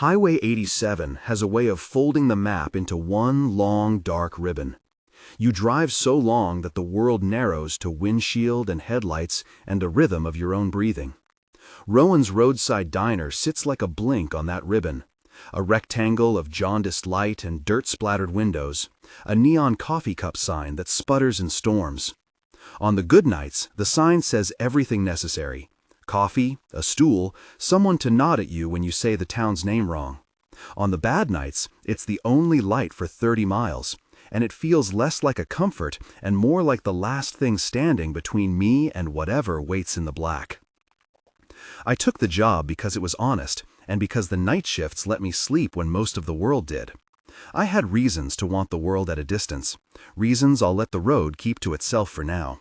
Highway 87 has a way of folding the map into one long, dark ribbon. You drive so long that the world narrows to windshield and headlights and a rhythm of your own breathing. Rowan's Roadside diner sits like a blink on that ribbon. A rectangle of jaundiced light and dirt-splattered windows, a neon coffee cup sign that sputters in storms. On the good nights, the sign says everything necessary. Coffee, a stool, someone to nod at you when you say the town's name wrong. On the bad nights, it's the only light for 30 miles, and it feels less like a comfort and more like the last thing standing between me and whatever waits in the black. I took the job because it was honest, and because the night shifts let me sleep when most of the world did. I had reasons to want the world at a distance, reasons I'll let the road keep to itself for now.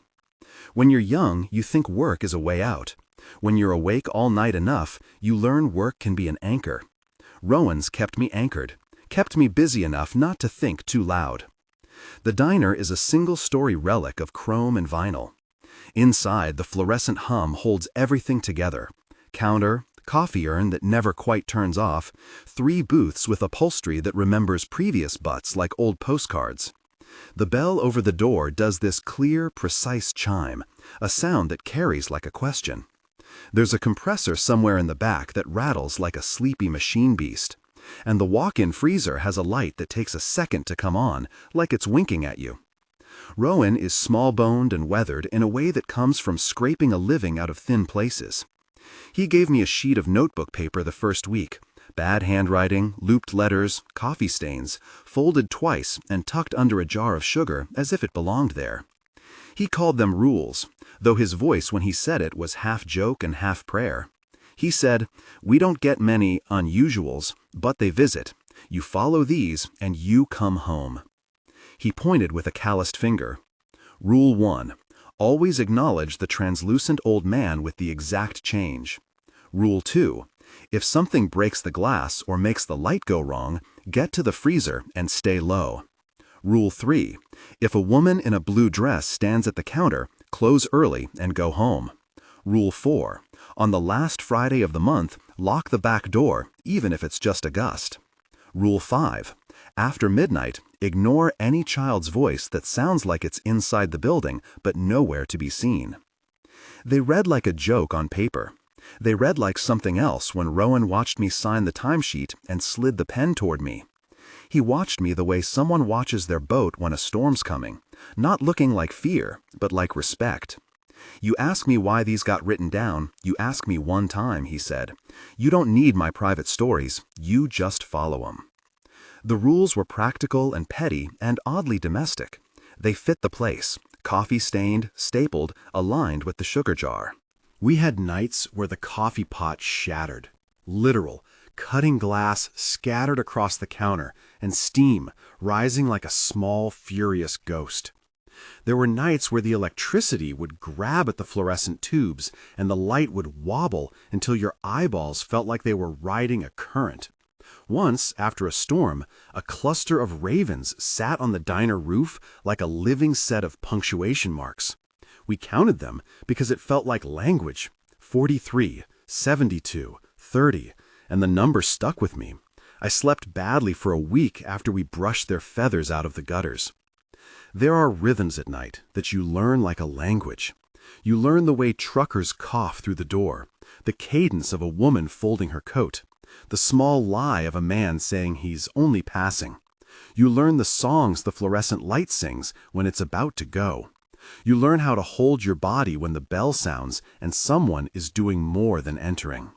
When you're young, you think work is a way out. When you're awake all night enough, you learn work can be an anchor. Rowan's kept me anchored, kept me busy enough not to think too loud. The diner is a single-story relic of chrome and vinyl. Inside, the fluorescent hum holds everything together. Counter, coffee urn that never quite turns off, 3 booths with upholstery that remembers previous butts like old postcards. The bell over the door does this clear, precise chime, a sound that carries like a question. There's a compressor somewhere in the back that rattles like a sleepy machine beast. And the walk-in freezer has a light that takes a second to come on, like it's winking at you. Rowan is small-boned and weathered in a way that comes from scraping a living out of thin places. He gave me a sheet of notebook paper the first week. Bad handwriting, looped letters, coffee stains, folded twice and tucked under a jar of sugar as if it belonged there. He called them rules, though his voice when he said it was half joke and half prayer. He said, "We don't get many unusuals, but they visit. You follow these and you come home." He pointed with a calloused finger. Rule 1. Always acknowledge the translucent old man with the exact change. Rule 2. If something breaks the glass or makes the light go wrong, get to the freezer and stay low. Rule 3. If a woman in a blue dress stands at the counter, close early and go home. Rule 4. On the last Friday of the month, lock the back door, even if it's just a gust. Rule 5. After midnight, ignore any child's voice that sounds like it's inside the building but nowhere to be seen. They read like a joke on paper. They read like something else when Rowan watched me sign the timesheet and slid the pen toward me. He watched me the way someone watches their boat when a storm's coming, not looking like fear, but like respect. "You ask me why these got written down, you ask me one time," he said. "You don't need my private stories, you just follow 'em." The rules were practical and petty and oddly domestic. They fit the place, coffee-stained, stapled, aligned with the sugar jar. We had nights where the coffee pot shattered. Literal, cutting glass scattered across the counter, and steam rising like a small, furious ghost. There were nights where the electricity would grab at the fluorescent tubes and the light would wobble until your eyeballs felt like they were riding a current. Once, after a storm, a cluster of ravens sat on the diner roof like a living set of punctuation marks. We counted them because it felt like language. 43, 72, 30, and the number stuck with me. I slept badly for a week after we brushed their feathers out of the gutters. There are rhythms at night that you learn like a language. You learn the way truckers cough through the door, the cadence of a woman folding her coat, the small lie of a man saying he's only passing. You learn the songs the fluorescent light sings when it's about to go. You learn how to hold your body when the bell sounds and someone is doing more than entering.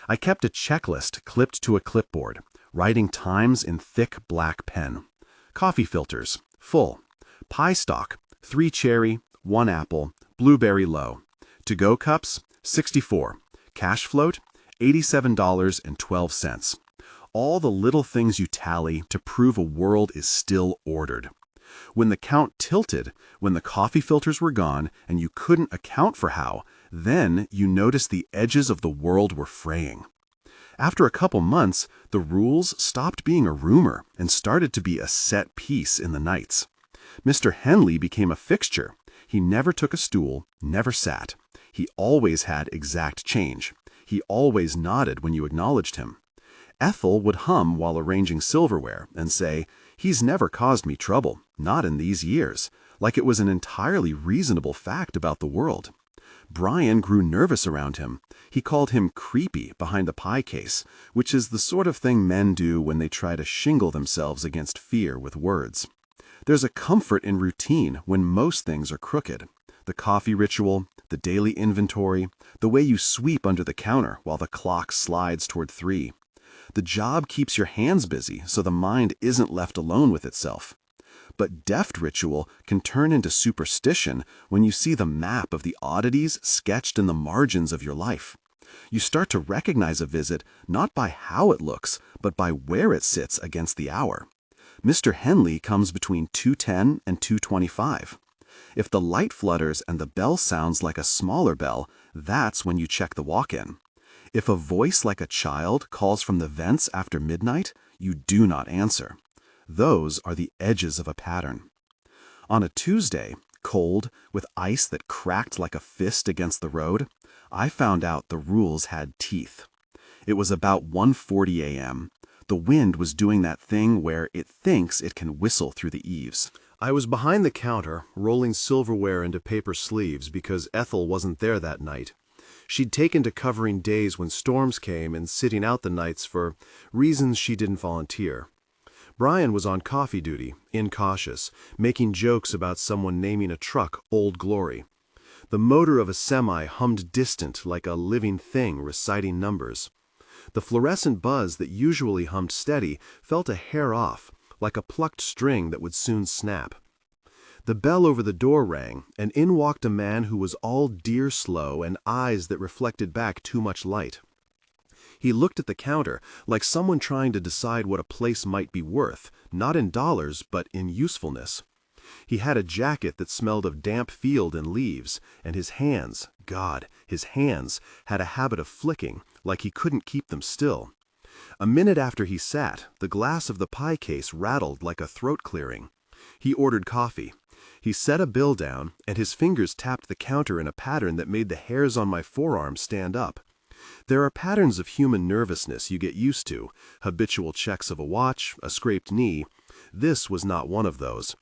I kept a checklist clipped to a clipboard, writing times in thick black pen. Coffee filters, full. Pie stock, 3 cherry, 1 apple, blueberry low. To-go cups, 64. Cash float, $87.12. All the little things you tally to prove a world is still ordered. When the count tilted, when the coffee filters were gone and you couldn't account for how, then you noticed the edges of the world were fraying. After a couple months, the rules stopped being a rumor and started to be a set piece in the nights. Mr. Henley became a fixture. He never took a stool, never sat. He always had exact change. He always nodded when you acknowledged him. Ethel would hum while arranging silverware and say, "He's never caused me trouble, not in these years," like it was an entirely reasonable fact about the world. Brian grew nervous around him. He called him creepy behind the pie case, which is the sort of thing men do when they try to shingle themselves against fear with words. There's a comfort in routine when most things are crooked. The coffee ritual, the daily inventory, the way you sweep under the counter while the clock slides toward 3. The job keeps your hands busy so the mind isn't left alone with itself. But deft ritual can turn into superstition when you see the map of the oddities sketched in the margins of your life. You start to recognize a visit not by how it looks, but by where it sits against the hour. Mr. Henley comes between 2:10 and 2:25. If the light flutters and the bell sounds like a smaller bell, that's when you check the walk-in. If a voice like a child calls from the vents after midnight, you do not answer. Those are the edges of a pattern. On a Tuesday, cold, with ice that cracked like a fist against the road, I found out the rules had teeth. It was about 1:40 a.m. The wind was doing that thing where it thinks it can whistle through the eaves. I was behind the counter, rolling silverware into paper sleeves because Ethel wasn't there that night. She'd taken to covering days when storms came and sitting out the nights for reasons she didn't volunteer. Brian was on coffee duty, incautious, making jokes about someone naming a truck Old Glory. The motor of a semi hummed distant like a living thing reciting numbers. The fluorescent buzz that usually hummed steady felt a hair off, like a plucked string that would soon snap. The bell over the door rang, and in walked a man who was all deer slow and eyes that reflected back too much light. He looked at the counter like someone trying to decide what a place might be worth, not in dollars, but in usefulness. He had a jacket that smelled of damp field and leaves, and his hands, God, his hands, had a habit of flicking, like he couldn't keep them still. A minute after he sat, the glass of the pie case rattled like a throat clearing. He ordered coffee. He set a bill down, and his fingers tapped the counter in a pattern that made the hairs on my forearm stand up. There are patterns of human nervousness you get used to, habitual checks of a watch, a scraped knee. This was not one of those.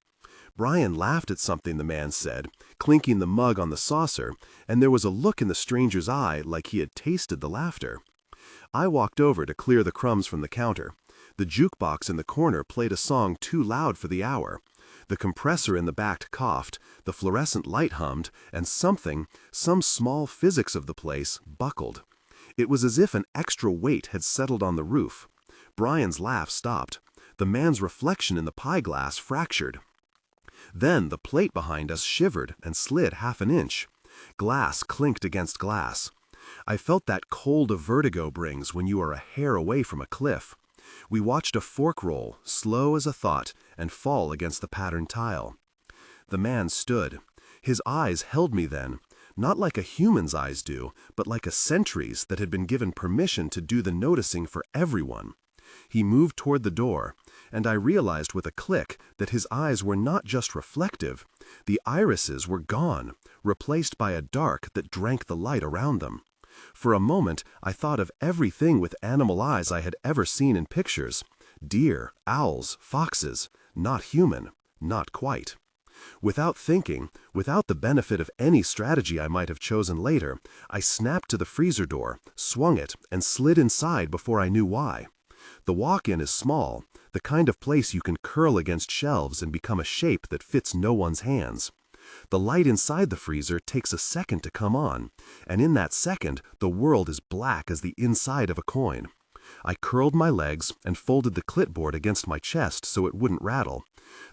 Brian laughed at something the man said, clinking the mug on the saucer, and there was a look in the stranger's eye like he had tasted the laughter. I walked over to clear the crumbs from the counter. The jukebox in the corner played a song too loud for the hour. The compressor in the back coughed, the fluorescent light hummed, and some small physics of the place, buckled. It was as if an extra weight had settled on the roof. Brian's laugh stopped. The man's reflection in the pie glass fractured. Then the plate behind us shivered and slid half an inch. Glass clinked against glass. I felt that cold a vertigo brings when you are a hair away from a cliff. We watched a fork roll, slow as a thought, and fall against the patterned tile. The man stood. His eyes held me then, not like a human's eyes do, but like a sentry's that had been given permission to do the noticing for everyone. He moved toward the door, and I realized with a click that his eyes were not just reflective. The irises were gone, replaced by a dark that drank the light around them. For a moment, I thought of everything with animal eyes I had ever seen in pictures. Deer, owls, foxes, not human, not quite. Without thinking, without the benefit of any strategy I might have chosen later, I snapped to the freezer door, swung it, and slid inside before I knew why. The walk-in is small, the kind of place you can curl against shelves and become a shape that fits no one's hands. The light inside the freezer takes a second to come on, and in that second, the world is black as the inside of a coin. I curled my legs and folded the clipboard against my chest so it wouldn't rattle.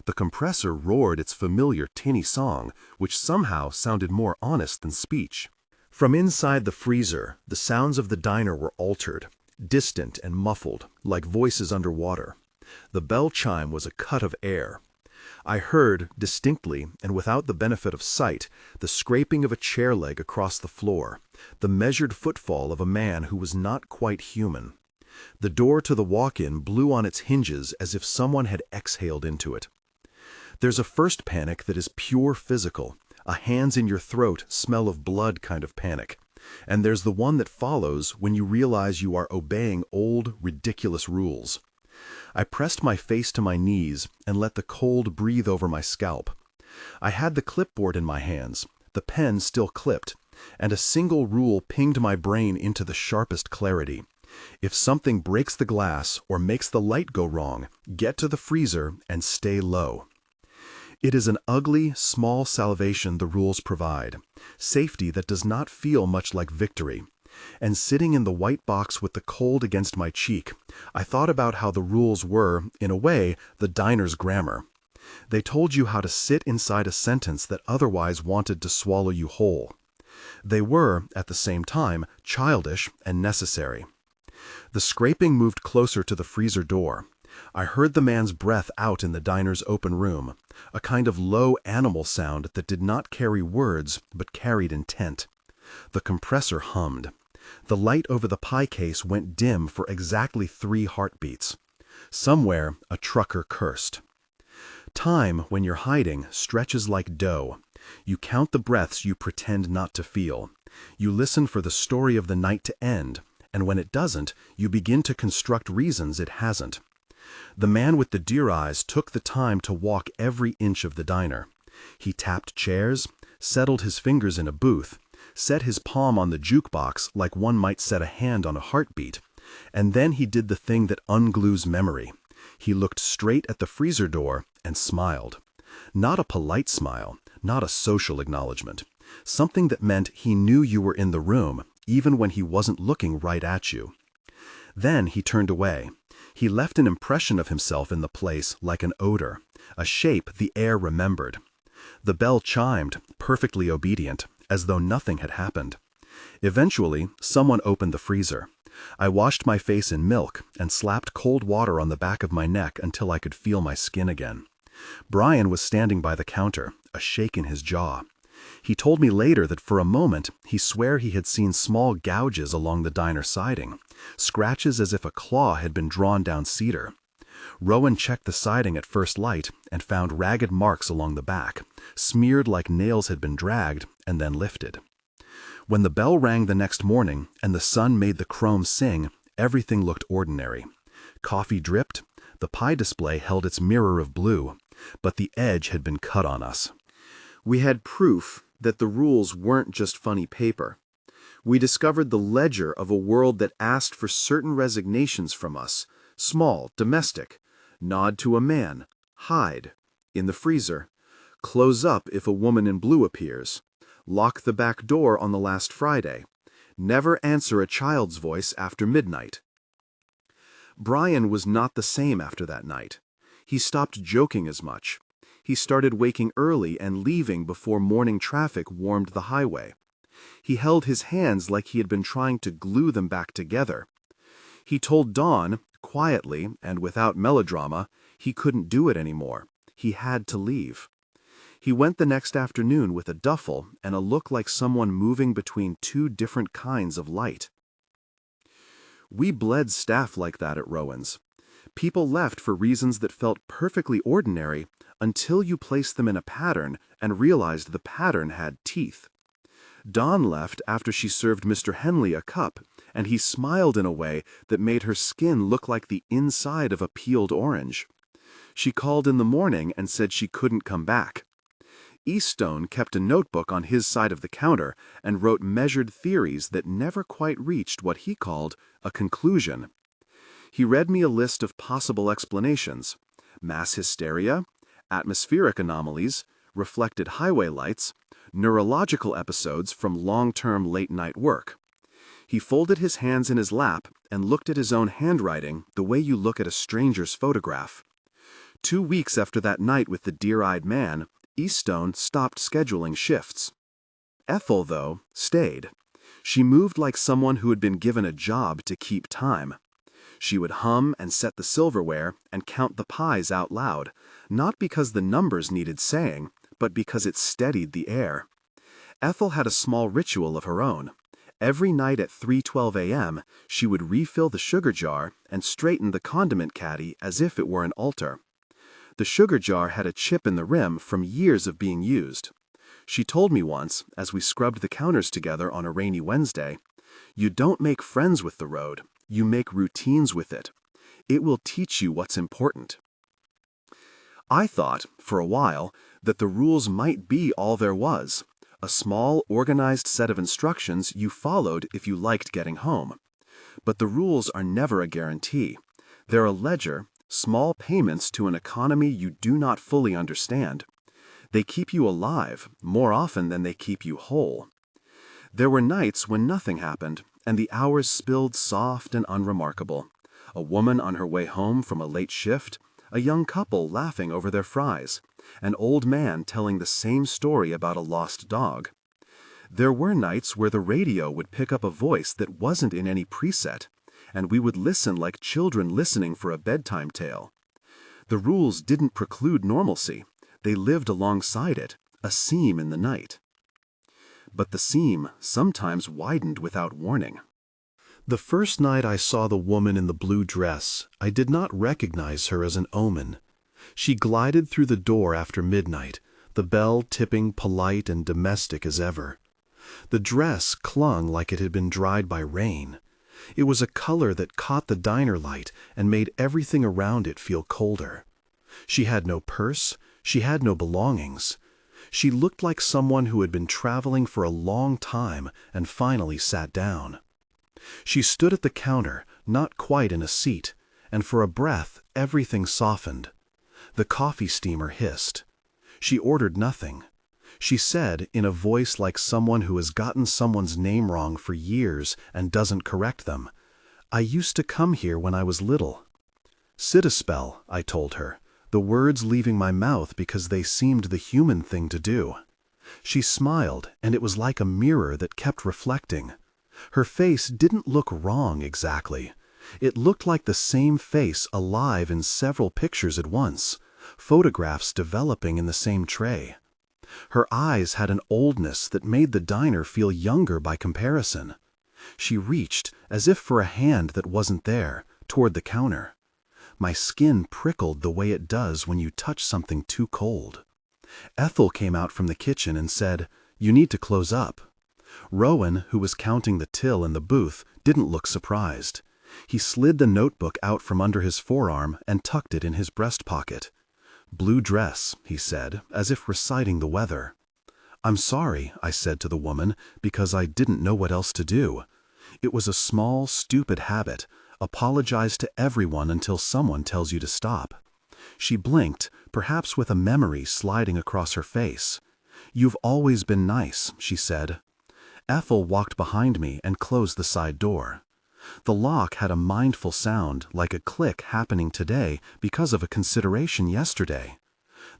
The compressor roared its familiar tinny song, which somehow sounded more honest than speech. From inside the freezer, the sounds of the diner were altered, distant and muffled, like voices underwater. The bell chime was a cut of air. I heard, distinctly and without the benefit of sight, the scraping of a chair leg across the floor, the measured footfall of a man who was not quite human. The door to the walk-in blew on its hinges as if someone had exhaled into it. There's a first panic that is pure physical, a hands-in-your-throat, smell-of-blood kind of panic. And there's the one that follows when you realize you are obeying old, ridiculous rules. I pressed my face to my knees and let the cold breathe over my scalp. I had the clipboard in my hands, the pen still clipped, and a single rule pinged my brain into the sharpest clarity. If something breaks the glass or makes the light go wrong, get to the freezer and stay low. It is an ugly, small salvation the rules provide, safety that does not feel much like victory. And sitting in the white box with the cold against my cheek, I thought about how the rules were, in a way, the diner's grammar. They told you how to sit inside a sentence that otherwise wanted to swallow you whole. They were, at the same time, childish and necessary. The scraping moved closer to the freezer door. I heard the man's breath out in the diner's open room, a kind of low animal sound that did not carry words but carried intent. The compressor hummed. The light over the pie case went dim for exactly 3 heartbeats. Somewhere, a trucker cursed. Time, when you're hiding, stretches like dough. You count the breaths you pretend not to feel. You listen for the story of the night to end, and when it doesn't, you begin to construct reasons it hasn't. The man with the deer eyes took the time to walk every inch of the diner. He tapped chairs, settled his fingers in a booth, set his palm on the jukebox like one might set a hand on a heartbeat, and then he did the thing that unglues memory. He looked straight at the freezer door and smiled. Not a polite smile, not a social acknowledgement. Something that meant he knew you were in the room, even when he wasn't looking right at you. Then he turned away. He left an impression of himself in the place like an odor, a shape the air remembered. The bell chimed, perfectly obedient, as though nothing had happened. Eventually, someone opened the freezer. I washed my face in milk and slapped cold water on the back of my neck until I could feel my skin again. Brian was standing by the counter, a shake in his jaw. He told me later that for a moment he swore he had seen small gouges along the diner siding, scratches as if a claw had been drawn down cedar. Rowan checked the siding at first light and found ragged marks along the back, smeared like nails had been dragged and then lifted. When the bell rang the next morning and the sun made the chrome sing, everything looked ordinary. Coffee dripped, the pie display held its mirror of blue, but the edge had been cut on us. We had proof that the rules weren't just funny paper. We discovered the ledger of a world that asked for certain resignations from us, small, domestic. Nod to a man, hide, in the freezer, close up if a woman in blue appears, lock the back door on the last Friday, never answer a child's voice after midnight. Brian was not the same after that night. He stopped joking as much. He started waking early and leaving before morning traffic warmed the highway. He held his hands like he had been trying to glue them back together. He told Dawn, quietly and without melodrama, he couldn't do it anymore. He had to leave. He went the next afternoon with a duffel and a look like someone moving between 2 different kinds of light. We bled staff like that at Rowan's. People left for reasons that felt perfectly ordinary until you placed them in a pattern and realized the pattern had teeth. Dawn left after she served Mr. Henley a cup, and he smiled in a way that made her skin look like the inside of a peeled orange. She called in the morning and said she couldn't come back. Eaststone kept a notebook on his side of the counter and wrote measured theories that never quite reached what he called a conclusion. He read me a list of possible explanations: mass hysteria, atmospheric anomalies, reflected highway lights, neurological episodes from long-term late-night work. He folded his hands in his lap and looked at his own handwriting the way you look at a stranger's photograph. 2 weeks after that night with the deer-eyed man, Eaststone stopped scheduling shifts. Ethel, though, stayed. She moved like someone who had been given a job to keep time. She would hum and set the silverware and count the pies out loud, not because the numbers needed saying, but because it steadied the air. Ethel had a small ritual of her own. Every night at 3:12 a.m., she would refill the sugar jar and straighten the condiment caddy as if it were an altar. The sugar jar had a chip in the rim from years of being used. She told me once, as we scrubbed the counters together on a rainy Wednesday, "You don't make friends with the road, you make routines with it. It will teach you what's important." I thought, for a while, that the rules might be all there was, a small, organized set of instructions you followed if you liked getting home. But the rules are never a guarantee. They're a ledger, small payments to an economy you do not fully understand. They keep you alive more often than they keep you whole. There were nights when nothing happened, and the hours spilled soft and unremarkable. A woman on her way home from a late shift, a young couple laughing over their fries, an old man telling the same story about a lost dog. There were nights where the radio would pick up a voice that wasn't in any preset, and we would listen like children listening for a bedtime tale. The rules didn't preclude normalcy. They lived alongside it, a seam in the night. But the seam sometimes widened without warning. The first night I saw the woman in the blue dress, I did not recognize her as an omen. She glided through the door after midnight, the bell tipping polite and domestic as ever. The dress clung like it had been dried by rain. It was a color that caught the diner light and made everything around it feel colder. She had no purse, she had no belongings. She looked like someone who had been traveling for a long time and finally sat down. She stood at the counter, not quite in a seat, and for a breath everything softened. The coffee steamer hissed. She ordered nothing. She said, in a voice like someone who has gotten someone's name wrong for years and doesn't correct them, "I used to come here when I was little." "Sit a spell," I told her, the words leaving my mouth because they seemed the human thing to do. She smiled, and it was like a mirror that kept reflecting. Her face didn't look wrong exactly. It looked like the same face alive in several pictures at once, photographs developing in the same tray. Her eyes had an oldness that made the diner feel younger by comparison. She reached, as if for a hand that wasn't there, toward the counter. My skin prickled the way it does when you touch something too cold. Ethel came out from the kitchen and said, "You need to close up." Rowan, who was counting the till in the booth, didn't look surprised. He slid the notebook out from under his forearm and tucked it in his breast pocket. "Blue dress," he said, as if reciting the weather. "I'm sorry," I said to the woman, because I didn't know what else to do. It was a small, stupid habit. Apologize to everyone until someone tells you to stop. She blinked, perhaps with a memory sliding across her face. "You've always been nice," she said. Ethel walked behind me and closed the side door. The lock had a mindful sound, like a click happening today because of a consideration yesterday.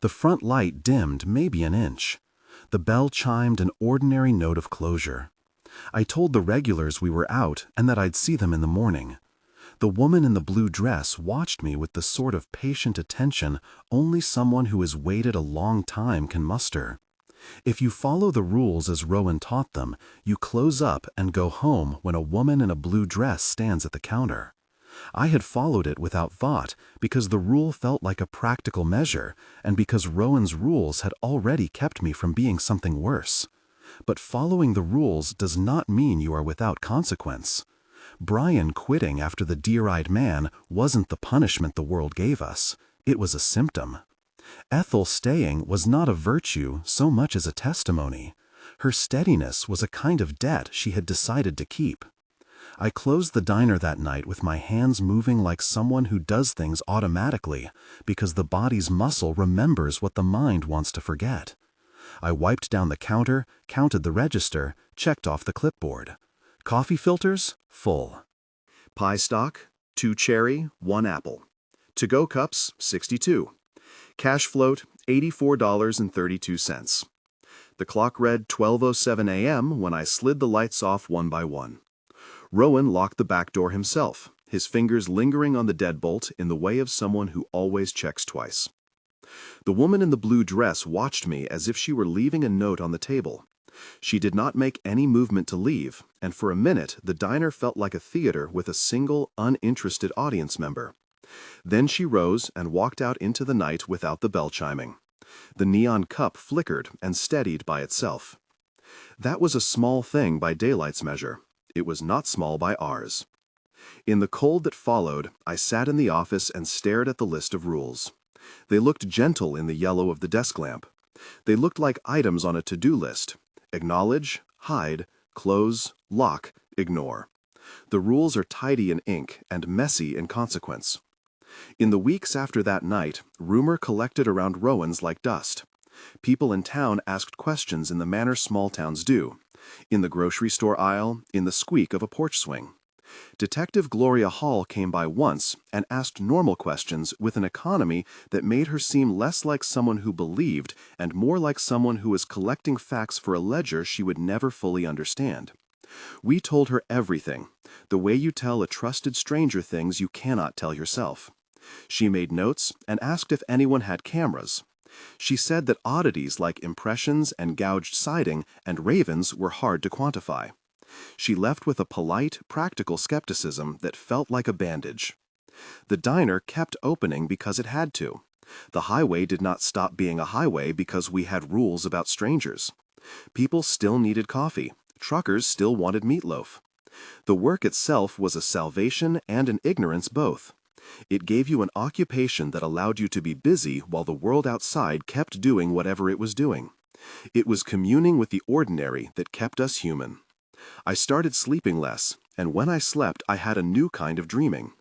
The front light dimmed maybe an inch. The bell chimed an ordinary note of closure. I told the regulars we were out and that I'd see them in the morning. The woman in the blue dress watched me with the sort of patient attention only someone who has waited a long time can muster. If you follow the rules as Rowan taught them, you close up and go home when a woman in a blue dress stands at the counter. I had followed it without thought because the rule felt like a practical measure and because Rowan's rules had already kept me from being something worse. But following the rules does not mean you are without consequence. Brian quitting after the deer-eyed man wasn't the punishment the world gave us. It was a symptom. Ethel staying was not a virtue so much as a testimony. Her steadiness was a kind of debt she had decided to keep. I closed the diner that night with my hands moving like someone who does things automatically because the body's muscle remembers what the mind wants to forget. I wiped down the counter, counted the register, checked off the clipboard. Coffee filters, full. Pie stock, 2 cherry, 1 apple. To-go cups, 62. Cash float, $84.32. The clock read 12:07 a.m. when I slid the lights off one by one. Rowan locked the back door himself, his fingers lingering on the deadbolt in the way of someone who always checks twice. The woman in the blue dress watched me as if she were leaving a note on the table. She did not make any movement to leave, and for a minute the diner felt like a theater with a single, uninterested audience member. Then she rose and walked out into the night without the bell chiming. The neon cup flickered and steadied by itself. That was a small thing by daylight's measure. It was not small by ours. In the cold that followed, I sat in the office and stared at the list of rules. They looked gentle in the yellow of the desk lamp. They looked like items on a to-do list. Acknowledge, hide, close, lock, ignore. The rules are tidy in ink and messy in consequence. In the weeks after that night, rumor collected around Rowan's like dust. People in town asked questions in the manner small towns do. In the grocery store aisle, in the squeak of a porch swing. Detective Gloria Hall came by once and asked normal questions with an economy that made her seem less like someone who believed and more like someone who was collecting facts for a ledger she would never fully understand. We told her everything, the way you tell a trusted stranger things you cannot tell yourself. She made notes and asked if anyone had cameras. She said that oddities like impressions and gouged siding and ravens were hard to quantify. She left with a polite, practical skepticism that felt like a bandage. The diner kept opening because it had to. The highway did not stop being a highway because we had rules about strangers. People still needed coffee. Truckers still wanted meatloaf. The work itself was a salvation and an ignorance both. It gave you an occupation that allowed you to be busy while the world outside kept doing whatever it was doing. It was communing with the ordinary that kept us human. I started sleeping less, and when I slept I had a new kind of dreaming.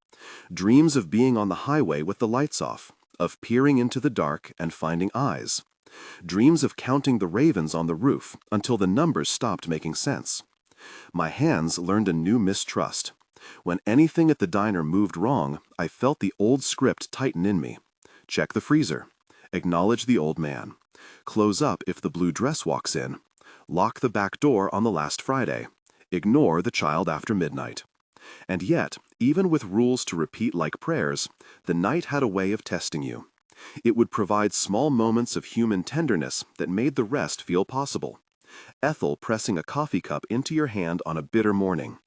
Dreams of being on the highway with the lights off, of peering into the dark and finding eyes. Dreams of counting the ravens on the roof until the numbers stopped making sense. My hands learned a new mistrust. When anything at the diner moved wrong, I felt the old script tighten in me. Check the freezer. Acknowledge the old man. Close up if the blue dress walks in. Lock the back door on the last Friday. Ignore the child after midnight. And yet, even with rules to repeat like prayers, the night had a way of testing you. It would provide small moments of human tenderness that made the rest feel possible. Ethel pressing a coffee cup into your hand on a bitter morning.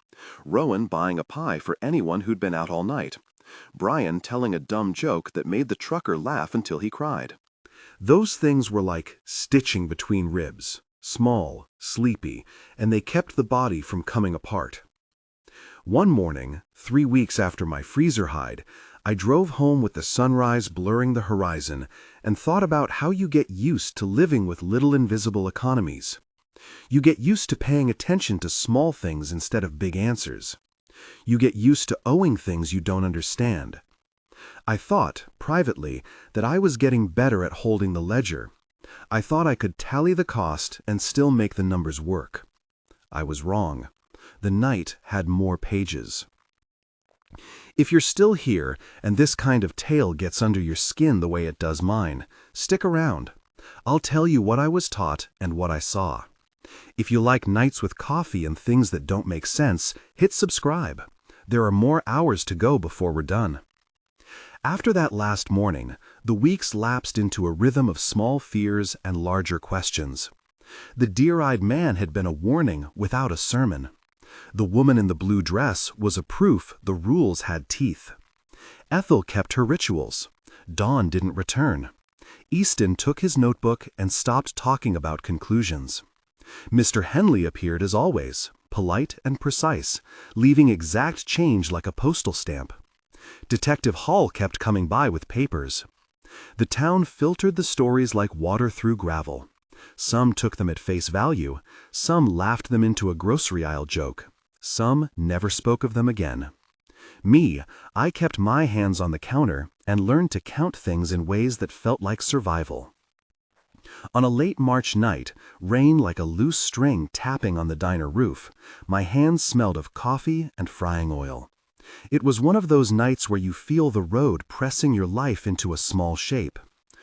Rowan buying a pie for anyone who'd been out all night. Brian telling a dumb joke that made the trucker laugh until he cried. Those things were like stitching between ribs, small, sleepy, and they kept the body from coming apart. One morning, 3 weeks after my freezer hide, I drove home with the sunrise blurring the horizon and thought about how you get used to living with little invisible economies. You get used to paying attention to small things instead of big answers. You get used to owing things you don't understand. I thought, privately, that I was getting better at holding the ledger. I thought I could tally the cost and still make the numbers work. I was wrong. The night had more pages. If you're still here and this kind of tale gets under your skin the way it does mine, stick around. I'll tell you what I was taught and what I saw. If you like nights with coffee and things that don't make sense, hit subscribe. There are more hours to go before we're done. After that last morning, the weeks lapsed into a rhythm of small fears and larger questions. The deer-eyed man had been a warning without a sermon. The woman in the blue dress was a proof the rules had teeth. Ethel kept her rituals. Dawn didn't return. Easton took his notebook and stopped talking about conclusions. Mr. Henley appeared as always, polite and precise, leaving exact change like a postal stamp. Detective Hall kept coming by with papers. The town filtered the stories like water through gravel. Some took them at face value, some laughed them into a grocery aisle joke, some never spoke of them again. Me, I kept my hands on the counter and learned to count things in ways that felt like survival. On a late March night, rain like a loose string tapping on the diner roof, my hands smelled of coffee and frying oil. It was one of those nights where you feel the road pressing your life into a small shape.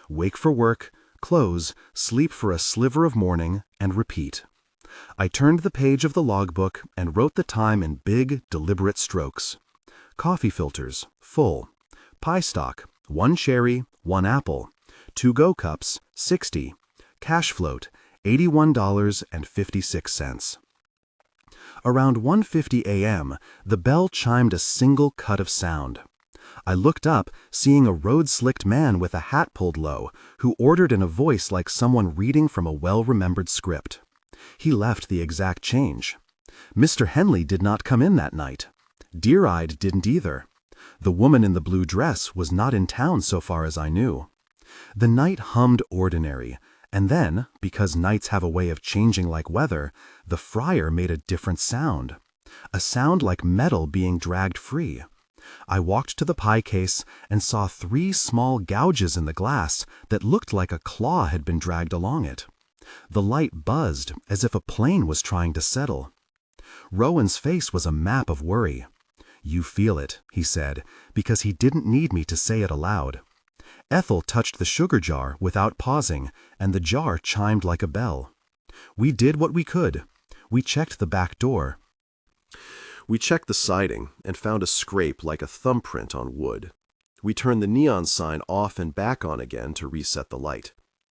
Wake for work, close, sleep for a sliver of morning, and repeat. I turned the page of the logbook and wrote the time in big, deliberate strokes. Coffee filters, full. Pie stock, 1 cherry, 1 apple. 2-go cups, 60. Cash float, $81.56. Around 1:50 a.m., the bell chimed a single cut of sound. I looked up, seeing a road-slicked man with a hat pulled low, who ordered in a voice like someone reading from a well-remembered script. He left the exact change. Mr. Henley did not come in that night. Deer-eyed didn't either. The woman in the blue dress was not in town so far as I knew. The night hummed ordinary, and then, because nights have a way of changing like weather, the friar made a different sound. A sound like metal being dragged free. I walked to the pie case and saw 3 small gouges in the glass that looked like a claw had been dragged along it. The light buzzed as if a plane was trying to settle. Rowan's face was a map of worry. "You feel it," he said, because he didn't need me to say it aloud. Ethel touched the sugar jar without pausing, and the jar chimed like a bell. We did what we could. We checked the back door. We checked the siding and found a scrape like a thumbprint on wood. We turned the neon sign off and back on again to reset the light.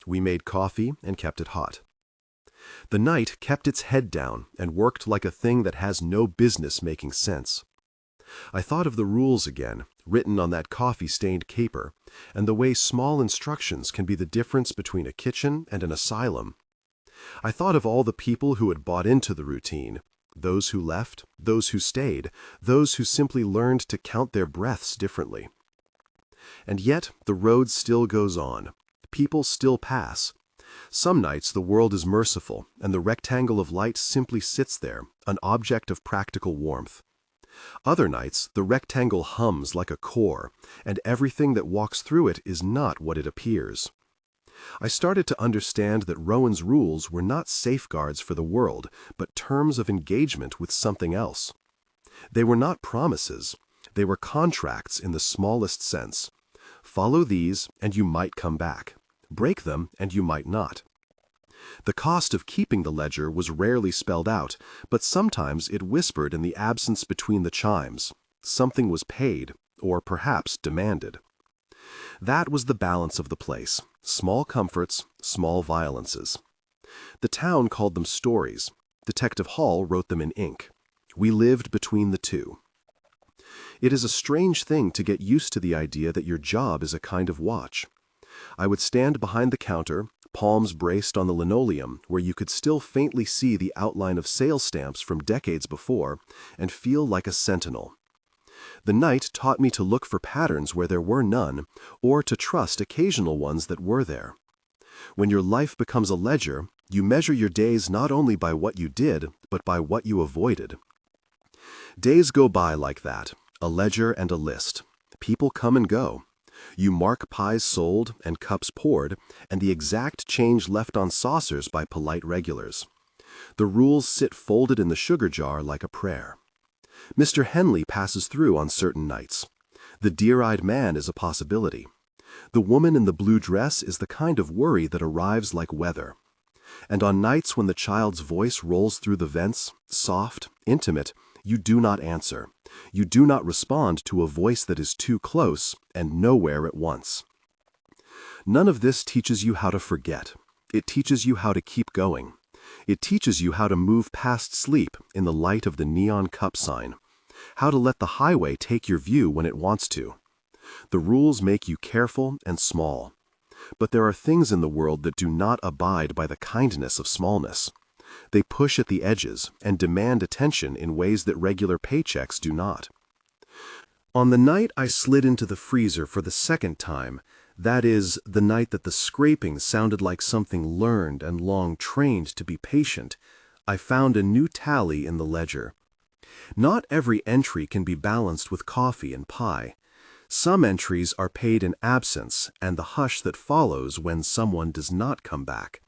We made coffee and kept it hot. The night kept its head down and worked like a thing that has no business making sense. I thought of the rules again, written on that coffee-stained caper, and the way small instructions can be the difference between a kitchen and an asylum. I thought of all the people who had bought into the routine, those who left, those who stayed, those who simply learned to count their breaths differently. And yet the road still goes on. People still pass. Some nights the world is merciful, and the rectangle of light simply sits there, an object of practical warmth. Other nights the rectangle hums like a core, and everything that walks through it is not what it appears. I started to understand that Rowan's rules were not safeguards for the world, but terms of engagement with something else. They were not promises. They were contracts in the smallest sense. Follow these, and you might come back. Break them, and you might not. The cost of keeping the ledger was rarely spelled out, but sometimes it whispered in the absence between the chimes. Something was paid, or perhaps demanded. That was the balance of the place. Small comforts, small violences. The town called them stories. Detective Hall wrote them in ink. We lived between the two. It is a strange thing to get used to the idea that your job is a kind of watch. I would stand behind the counter, palms braced on the linoleum where you could still faintly see the outline of sales stamps from decades before, and feel like a sentinel. The night taught me to look for patterns where there were none, or to trust occasional ones that were there. When your life becomes a ledger, you measure your days not only by what you did, but by what you avoided. Days go by like that, a ledger and a list. People come and go. You mark pies sold and cups poured, and the exact change left on saucers by polite regulars. The rules sit folded in the sugar jar like a prayer. Mr. Henley passes through on certain nights. The deer-eyed man is a possibility. The woman in the blue dress is the kind of worry that arrives like weather. And on nights when the child's voice rolls through the vents, soft, intimate, you do not answer. You do not respond to a voice that is too close and nowhere at once. None of this teaches you how to forget. It teaches you how to keep going. It teaches you how to move past sleep in the light of the neon cup sign, how to let the highway take your view when it wants to. The rules make you careful and small. But there are things in the world that do not abide by the kindness of smallness. They push at the edges and demand attention in ways that regular paychecks do not. On the night I slid into the freezer for the second time, that is, the night that the scraping sounded like something learned and long trained to be patient, I found a new tally in the ledger. Not every entry can be balanced with coffee and pie. Some entries are paid in absence and the hush that follows when someone does not come back.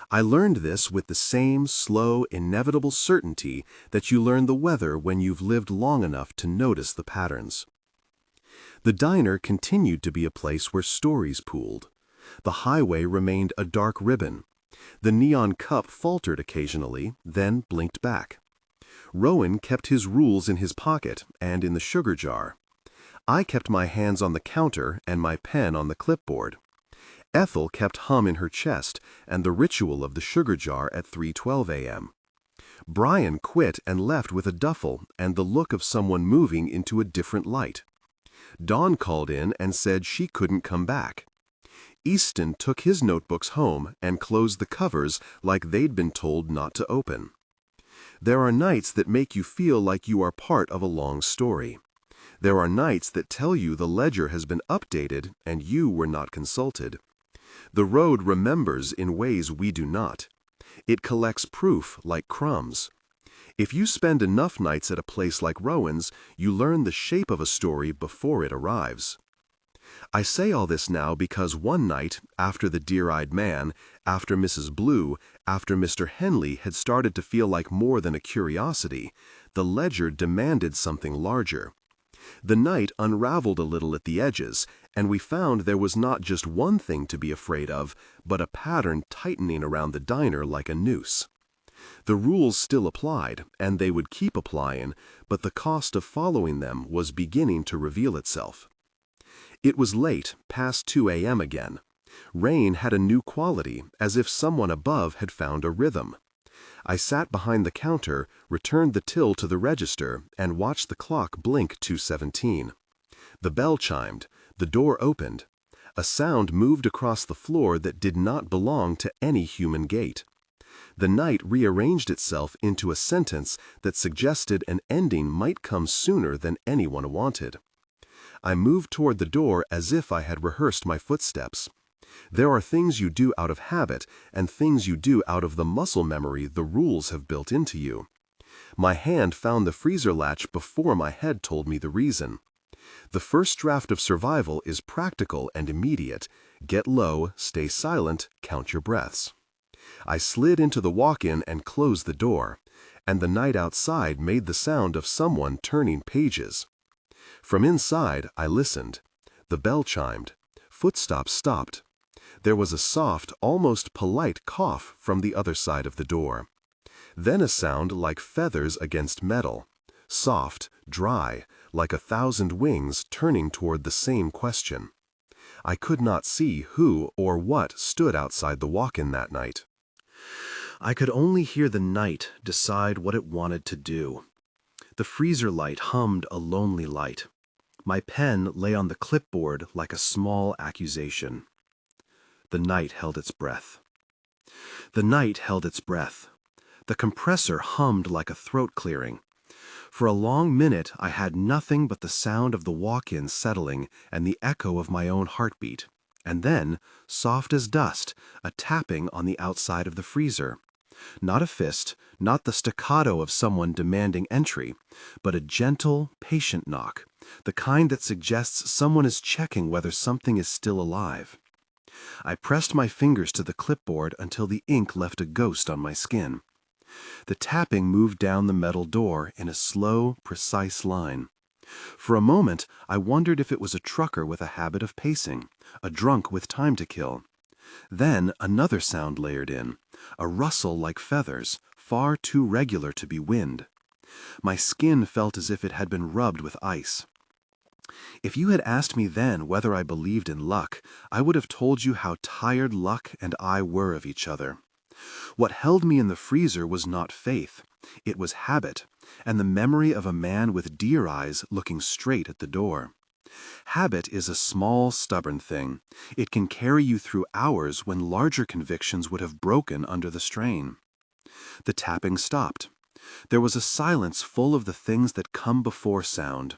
I learned this with the same slow, inevitable certainty that you learn the weather when you've lived long enough to notice the patterns. The diner continued to be a place where stories pooled. The highway remained a dark ribbon. The neon cup faltered occasionally, then blinked back. Rowan kept his rules in his pocket and in the sugar jar. I kept my hands on the counter and my pen on the clipboard. Ethel kept hum in her chest and the ritual of the sugar jar at 3:12 a.m. Brian quit and left with a duffel and the look of someone moving into a different light. Dawn called in and said she couldn't come back. Easton took his notebooks home and closed the covers like they'd been told not to open. There are nights that make you feel like you are part of a long story. There are nights that tell you the ledger has been updated and you were not consulted. The road remembers in ways we do not. It collects proof like crumbs. If you spend enough nights at a place like Rowan's, you learn the shape of a story before it arrives. I say all this now because one night, after the deer-eyed man, after Mrs. Blue, after Mr. Henley had started to feel like more than a curiosity, the ledger demanded something larger. The night unraveled a little at the edges, and we found there was not just one thing to be afraid of, but a pattern tightening around the diner like a noose. The rules still applied, and they would keep applying, but the cost of following them was beginning to reveal itself. It was late, past 2 a.m. again. Rain had a new quality, as if someone above had found a rhythm. I sat behind the counter, returned the till to the register, and watched the clock blink 2:17. The bell chimed, the door opened. A sound moved across the floor that did not belong to any human gait. The night rearranged itself into a sentence that suggested an ending might come sooner than anyone wanted. I moved toward the door as if I had rehearsed my footsteps. There are things you do out of habit and things you do out of the muscle memory the rules have built into you. My hand found the freezer latch before my head told me the reason. The first draft of survival is practical and immediate. Get low, stay silent, count your breaths. I slid into the walk-in and closed the door, and the night outside made the sound of someone turning pages. From inside, I listened. The bell chimed. Footsteps stopped. There was a soft, almost polite cough from the other side of the door. Then a sound like feathers against metal. Soft, dry, like 1,000 wings turning toward the same question. I could not see who or what stood outside the walk-in that night. I could only hear the night decide what it wanted to do. The freezer light hummed a lonely light. My pen lay on the clipboard like a small accusation. The night held its breath. The night held its breath. The compressor hummed like a throat clearing. For a long minute I had nothing but the sound of the walk-in settling and the echo of my own heartbeat. And then, soft as dust, a tapping on the outside of the freezer. Not a fist, not the staccato of someone demanding entry, but a gentle, patient knock, the kind that suggests someone is checking whether something is still alive. I pressed my fingers to the clipboard until the ink left a ghost on my skin. The tapping moved down the metal door in a slow, precise line. For a moment, I wondered if it was a trucker with a habit of pacing, a drunk with time to kill. Then another sound layered in, a rustle like feathers, far too regular to be wind. My skin felt as if it had been rubbed with ice. If you had asked me then whether I believed in luck, I would have told you how tired luck and I were of each other. What held me in the freezer was not faith. It was habit, and the memory of a man with deer eyes looking straight at the door. Habit is a small, stubborn thing. It can carry you through hours when larger convictions would have broken under the strain. The tapping stopped. There was a silence full of the things that come before sound.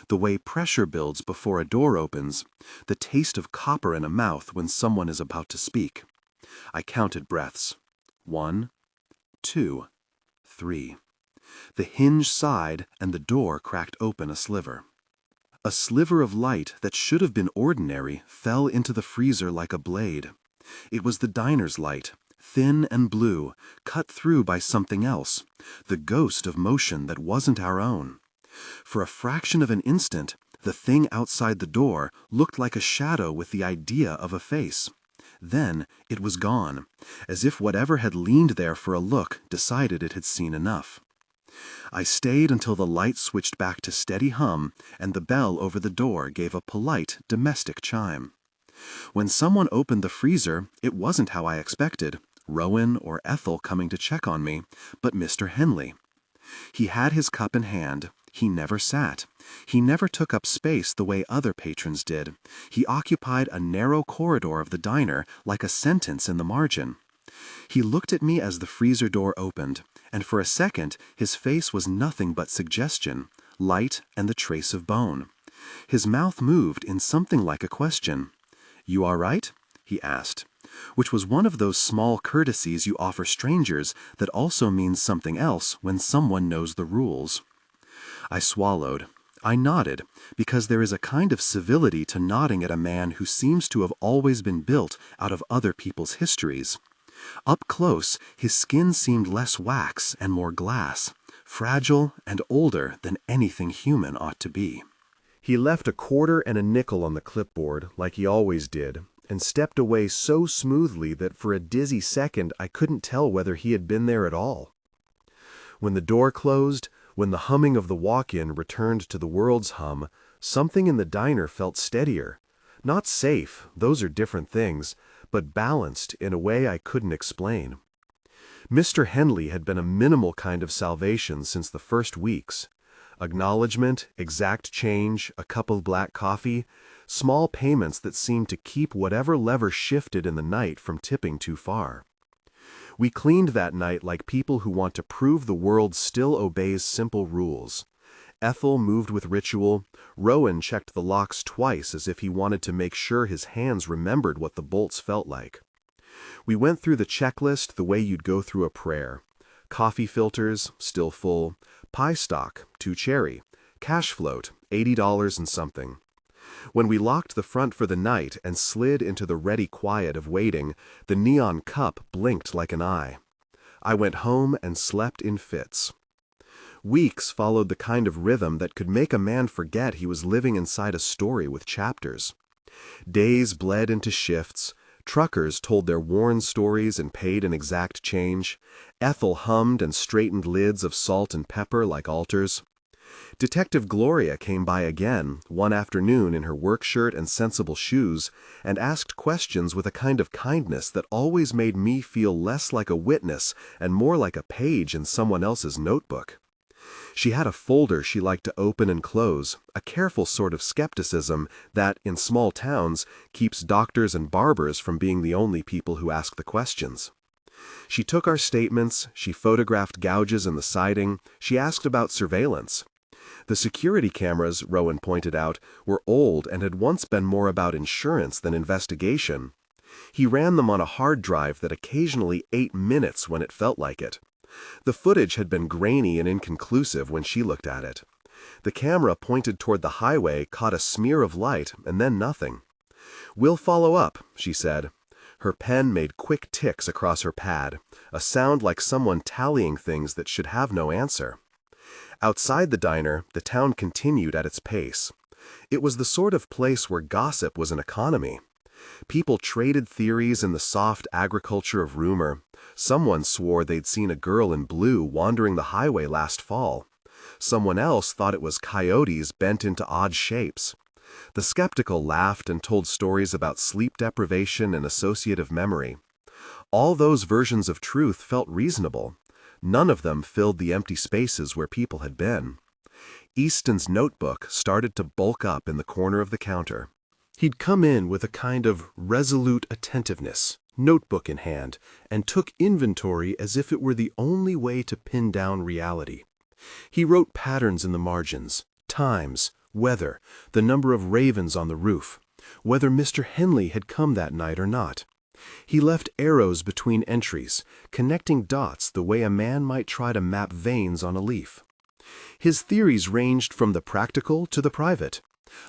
The way pressure builds before a door opens, the taste of copper in a mouth when someone is about to speak. I counted breaths. 1, 2, 3. The hinge sighed and the door cracked open a sliver. A sliver of light that should have been ordinary fell into the freezer like a blade. It was the diner's light, thin and blue, cut through by something else, the ghost of motion that wasn't our own. For a fraction of an instant, the thing outside the door looked like a shadow with the idea of a face. Then it was gone, as if whatever had leaned there for a look decided it had seen enough. I stayed until the light switched back to steady hum and the bell over the door gave a polite, domestic chime. When someone opened the freezer, it wasn't how I expected, Rowan or Ethel coming to check on me, but Mr. Henley. He had his cup in hand, He never sat. He never took up space the way other patrons did. He occupied a narrow corridor of the diner, like a sentence in the margin. He looked at me as the freezer door opened, and for a second his face was nothing but suggestion, light and the trace of bone. His mouth moved in something like a question. "You all right?" he asked, which was one of those small courtesies you offer strangers that also means something else when someone knows the rules. I swallowed. I nodded, because there is a kind of civility to nodding at a man who seems to have always been built out of other people's histories. Up close, his skin seemed less wax and more glass, fragile and older than anything human ought to be. He left a quarter and a nickel on the clipboard, like he always did, and stepped away so smoothly that for a dizzy second I couldn't tell whether he had been there at all. When the door closed, when the humming of the walk-in returned to the world's hum, something in the diner felt steadier. Not safe, those are different things, but balanced in a way I couldn't explain. Mr. Henley had been a minimal kind of salvation since the first weeks. Acknowledgement, exact change, a cup of black coffee, small payments that seemed to keep whatever lever shifted in the night from tipping too far. We cleaned that night like people who want to prove the world still obeys simple rules. Ethel moved with ritual. Rowan checked the locks twice as if he wanted to make sure his hands remembered what the bolts felt like. We went through the checklist the way you'd go through a prayer. Coffee filters, still full. Pie stock, 2 cherry. Cash float, $80 and something. When we locked the front for the night and slid into the ready quiet of waiting, the neon cup blinked like an eye. I went home and slept in fits. Weeks followed the kind of rhythm that could make a man forget he was living inside a story with chapters. Days bled into shifts. Truckers told their worn stories and paid an exact change. Ethel hummed and straightened lids of salt and pepper like altars. Detective Gloria came by again, one afternoon in her work shirt and sensible shoes, and asked questions with a kind of kindness that always made me feel less like a witness and more like a page in someone else's notebook. She had a folder she liked to open and close, a careful sort of skepticism that, in small towns, keeps doctors and barbers from being the only people who ask the questions. She took our statements, she photographed gouges in the siding, she asked about surveillance. The security cameras, Rowan pointed out, were old and had once been more about insurance than investigation. He ran them on a hard drive that occasionally ate minutes when it felt like it. The footage had been grainy and inconclusive when she looked at it. The camera pointed toward the highway caught a smear of light and then nothing. "We'll follow up," she said. Her pen made quick ticks across her pad, a sound like someone tallying things that should have no answer. Outside the diner, the town continued at its pace. It was the sort of place where gossip was an economy. People traded theories in the soft agriculture of rumor. Someone swore they'd seen a girl in blue wandering the highway last fall. Someone else thought it was coyotes bent into odd shapes. The skeptical laughed and told stories about sleep deprivation and associative memory. All those versions of truth felt reasonable. None of them filled the empty spaces where people had been. Easton's notebook started to bulk up in the corner of the counter. He'd come in with a kind of resolute attentiveness, notebook in hand, and took inventory as if it were the only way to pin down reality. He wrote patterns in the margins, times, weather, the number of ravens on the roof, whether Mr. Henley had come that night or not. He left arrows between entries, connecting dots the way a man might try to map veins on a leaf. His theories ranged from the practical to the private.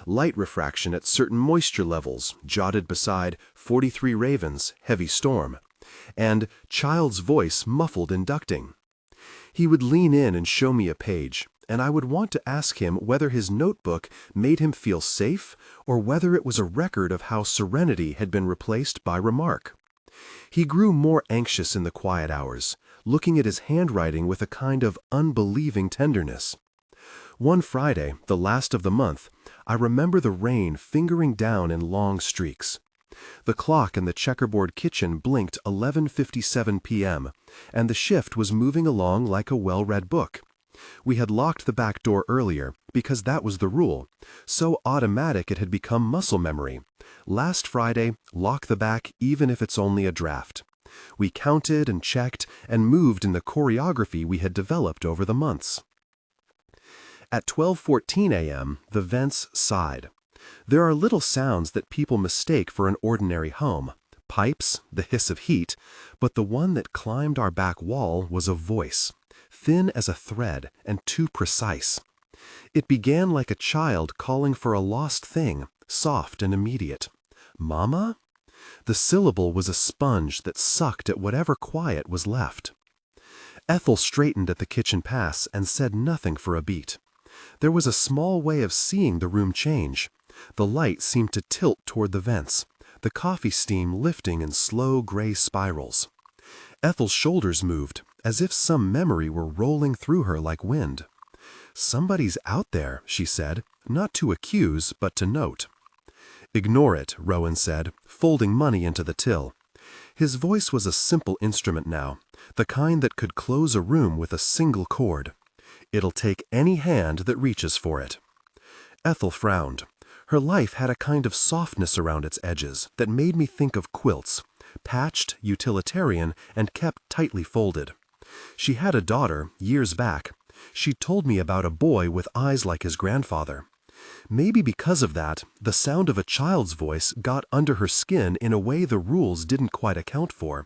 Light refraction at certain moisture levels, jotted beside 43 ravens, heavy storm, and child's voice muffled in ducting. He would lean in and show me a page, and I would want to ask him whether his notebook made him feel safe or whether it was a record of how serenity had been replaced by remark. He grew more anxious in the quiet hours, looking at his handwriting with a kind of unbelieving tenderness. One Friday, the last of the month, I remember the rain fingering down in long streaks. The clock in the checkerboard kitchen blinked 11:57 p.m., and the shift was moving along like a well-read book. We had locked the back door earlier because that was the rule. So automatic it had become muscle memory. Last Friday, lock the back even if it's only a draft. We counted and checked and moved in the choreography we had developed over the months. At 12:14 a.m., the vents sighed. There are little sounds that people mistake for an ordinary home. Pipes, the hiss of heat, but the one that climbed our back wall was a voice, thin as a thread and too precise. It began like a child calling for a lost thing, soft and immediate. Mama? The syllable was a sponge that sucked at whatever quiet was left. Ethel straightened at the kitchen pass and said nothing for a beat. There was a small way of seeing the room change. The light seemed to tilt toward the vents, the coffee steam lifting in slow gray spirals. Ethel's shoulders moved, as if some memory were rolling through her like wind. "Somebody's out there," she said, not to accuse, but to note. "Ignore it," Rowan said, folding money into the till. His voice was a simple instrument now, the kind that could close a room with a single chord. "It'll take any hand that reaches for it." Ethel frowned. Her life had a kind of softness around its edges that made me think of quilts, patched, utilitarian, and kept tightly folded. She had a daughter, years back. She told me about a boy with eyes like his grandfather. Maybe because of that, the sound of a child's voice got under her skin in a way the rules didn't quite account for.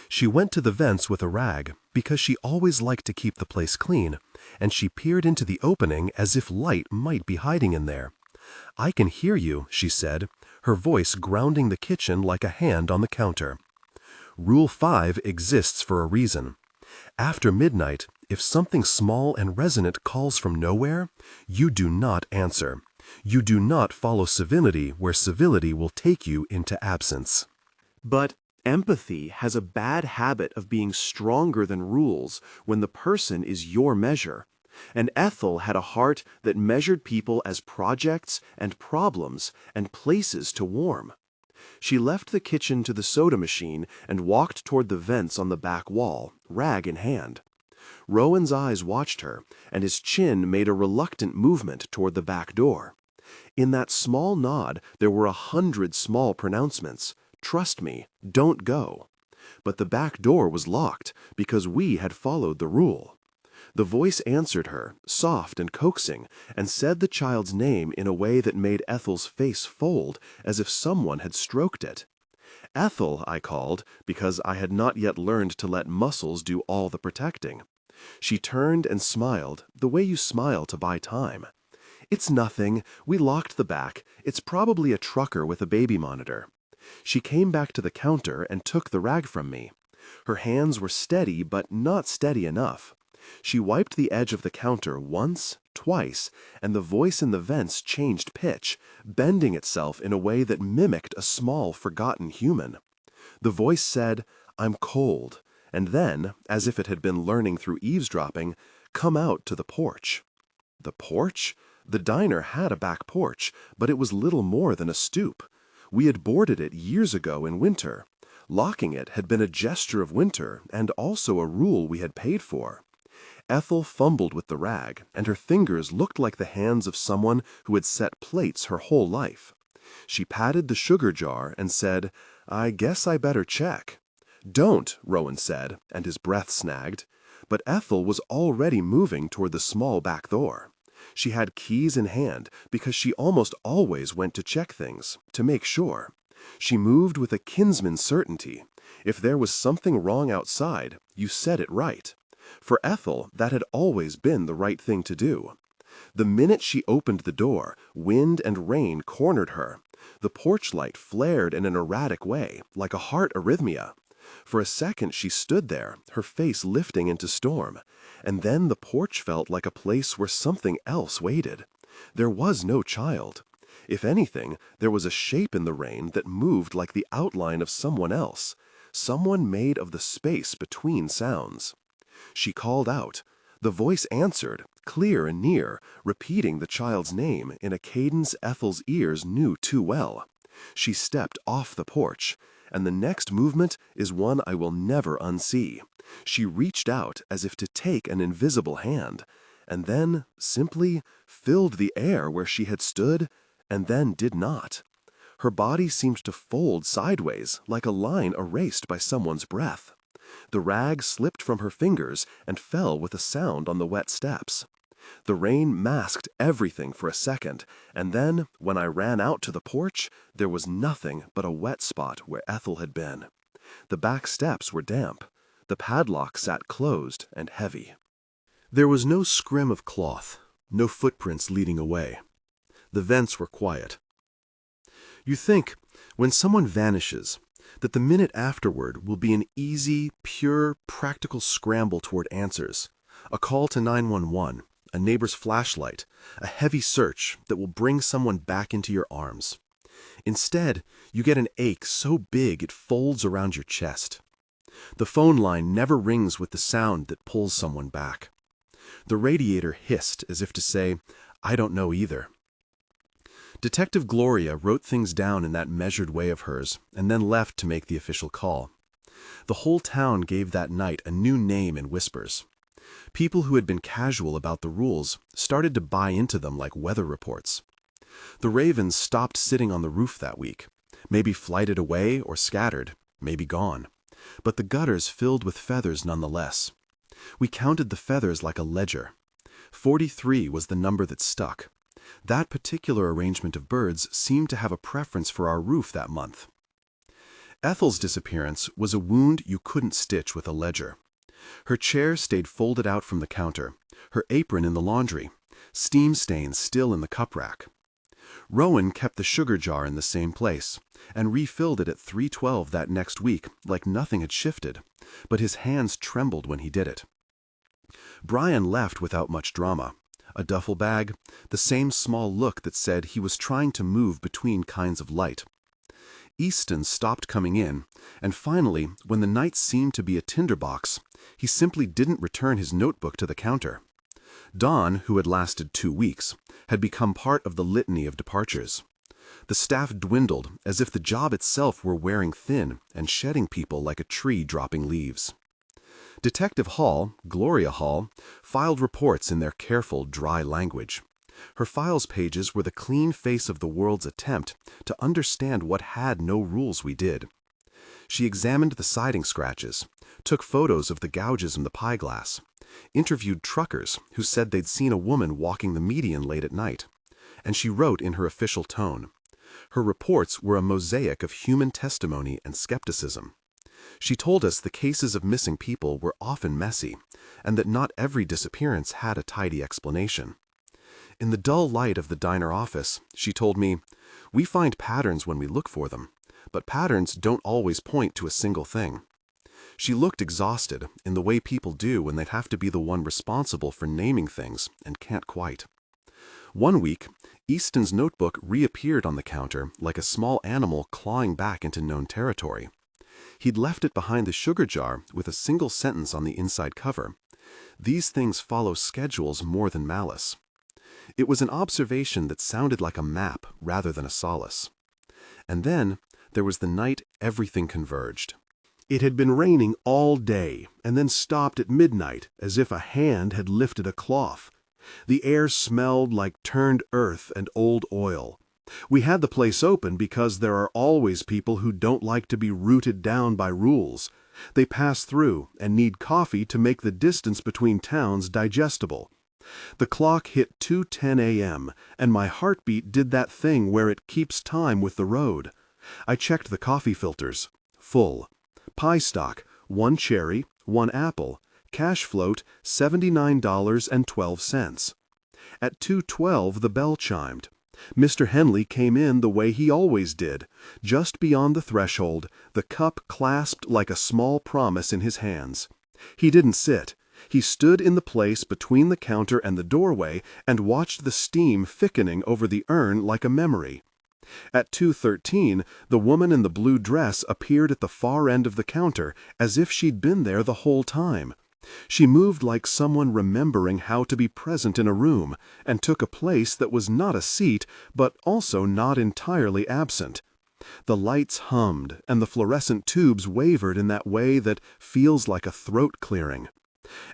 She went to the vents with a rag, because she always liked to keep the place clean, and she peered into the opening as if light might be hiding in there. "I can hear you," she said, her voice grounding the kitchen like a hand on the counter. Rule 5 exists for a reason. After midnight, if something small and resonant calls from nowhere, you do not answer. You do not follow civility where civility will take you into absence. But empathy has a bad habit of being stronger than rules when the person is your measure. And Ethel had a heart that measured people as projects and problems and places to warm. She left the kitchen to the soda machine and walked toward the vents on the back wall, rag in hand. Rowan's eyes watched her, and his chin made a reluctant movement toward the back door. In that small nod there were 100 small pronouncements. "Trust me, don't go." But the back door was locked because we had followed the rule. The voice answered her, soft and coaxing, and said the child's name in a way that made Ethel's face fold as if someone had stroked it. "Ethel," I called, because I had not yet learned to let muscles do all the protecting. She turned and smiled, the way you smile to buy time. "It's nothing. We locked the back. It's probably a trucker with a baby monitor." She came back to the counter and took the rag from me. Her hands were steady, but not steady enough. She wiped the edge of the counter once, twice, and the voice in the vents changed pitch, bending itself in a way that mimicked a small, forgotten human. The voice said, "I'm cold," and then, as if it had been learning through eavesdropping, "Come out to the porch." The porch? The diner had a back porch, but it was little more than a stoop. We had boarded it years ago in winter. Locking it had been a gesture of winter and also a rule we had paid for. Ethel fumbled with the rag, and her fingers looked like the hands of someone who had set plates her whole life. She patted the sugar jar and said, "I guess I better check." "Don't," Rowan said, and his breath snagged. But Ethel was already moving toward the small back door. She had keys in hand because she almost always went to check things, to make sure. She moved with a kinsman's certainty. If there was something wrong outside, you set it right. For Ethel, that had always been the right thing to do. The minute she opened the door, wind and rain cornered her. The porch light flared in an erratic way, like a heart arrhythmia. For a second she stood there, her face lifting into storm. And then the porch felt like a place where something else waited. There was no child. If anything, there was a shape in the rain that moved like the outline of someone else. Someone made of the space between sounds. She called out. The voice answered, clear and near, repeating the child's name in a cadence Ethel's ears knew too well. She stepped off the porch, and the next movement is one I will never unsee. She reached out as if to take an invisible hand, and then simply filled the air where she had stood, and then did not. Her body seemed to fold sideways like a line erased by someone's breath. The rag slipped from her fingers and fell with a sound on the wet steps. The rain masked everything for a second, and then, when I ran out to the porch, there was nothing but a wet spot where Ethel had been. The back steps were damp. The padlock sat closed and heavy. There was no scrim of cloth, no footprints leading away. The vents were quiet. You think, when someone vanishes, that the minute afterward will be an easy, pure, practical scramble toward answers, a call to 911, a neighbor's flashlight, a heavy search that will bring someone back into your arms. Instead, you get an ache so big it folds around your chest. The phone line never rings with the sound that pulls someone back. The radiator hissed as if to say, "I don't know either." Detective Gloria wrote things down in that measured way of hers and then left to make the official call. The whole town gave that night a new name in whispers. People who had been casual about the rules started to buy into them like weather reports. The ravens stopped sitting on the roof that week, maybe flighted away or scattered, maybe gone. But the gutters filled with feathers nonetheless. We counted the feathers like a ledger. 43 was the number that stuck. That particular arrangement of birds seemed to have a preference for our roof that month. Ethel's disappearance was a wound you couldn't stitch with a ledger. Her chair stayed folded out from the counter, her apron in the laundry, steam stains still in the cup rack. Rowan kept the sugar jar in the same place, and refilled it at 3:12 that next week like nothing had shifted, but his hands trembled when he did it. Brian left without much drama. A duffel bag, the same small look that said he was trying to move between kinds of light. Easton stopped coming in, and finally, when the night seemed to be a tinderbox, he simply didn't return his notebook to the counter. Dawn, who had lasted 2 weeks, had become part of the litany of departures. The staff dwindled as if the job itself were wearing thin and shedding people like a tree dropping leaves. Detective Hall, Gloria Hall, filed reports in their careful, dry language. Her files pages were the clean face of the world's attempt to understand what had no rules we did. She examined the siding scratches, took photos of the gouges in the pie glass, interviewed truckers who said they'd seen a woman walking the median late at night, and she wrote in her official tone. Her reports were a mosaic of human testimony and skepticism. She told us the cases of missing people were often messy, and that not every disappearance had a tidy explanation. In the dull light of the diner office, she told me, "We find patterns when we look for them, but patterns don't always point to a single thing." She looked exhausted, in the way people do when they have to be the one responsible for naming things and can't quite. One week, Easton's notebook reappeared on the counter like a small animal clawing back into known territory. He'd left it behind the sugar jar with a single sentence on the inside cover. "These things follow schedules more than malice." It was an observation that sounded like a map rather than a solace. And then there was the night everything converged. It had been raining all day and then stopped at midnight as if a hand had lifted a cloth. The air smelled like turned earth and old oil. We had the place open because there are always people who don't like to be rooted down by rules. They pass through and need coffee to make the distance between towns digestible. The clock hit 2:10 a.m., and my heartbeat did that thing where it keeps time with the road. I checked the coffee filters. Full. Pie stock, 1 cherry, 1 apple. Cash float, $79.12. At 2:12 the bell chimed. Mr. Henley came in the way he always did, just beyond the threshold, the cup clasped like a small promise in his hands. He didn't sit. He stood in the place between the counter and the doorway and watched the steam thickening over the urn like a memory. At 2:13, the woman in the blue dress appeared at the far end of the counter as if she'd been there the whole time. She moved like someone remembering how to be present in a room, and took a place that was not a seat, but also not entirely absent. The lights hummed, and the fluorescent tubes wavered in that way that feels like a throat clearing.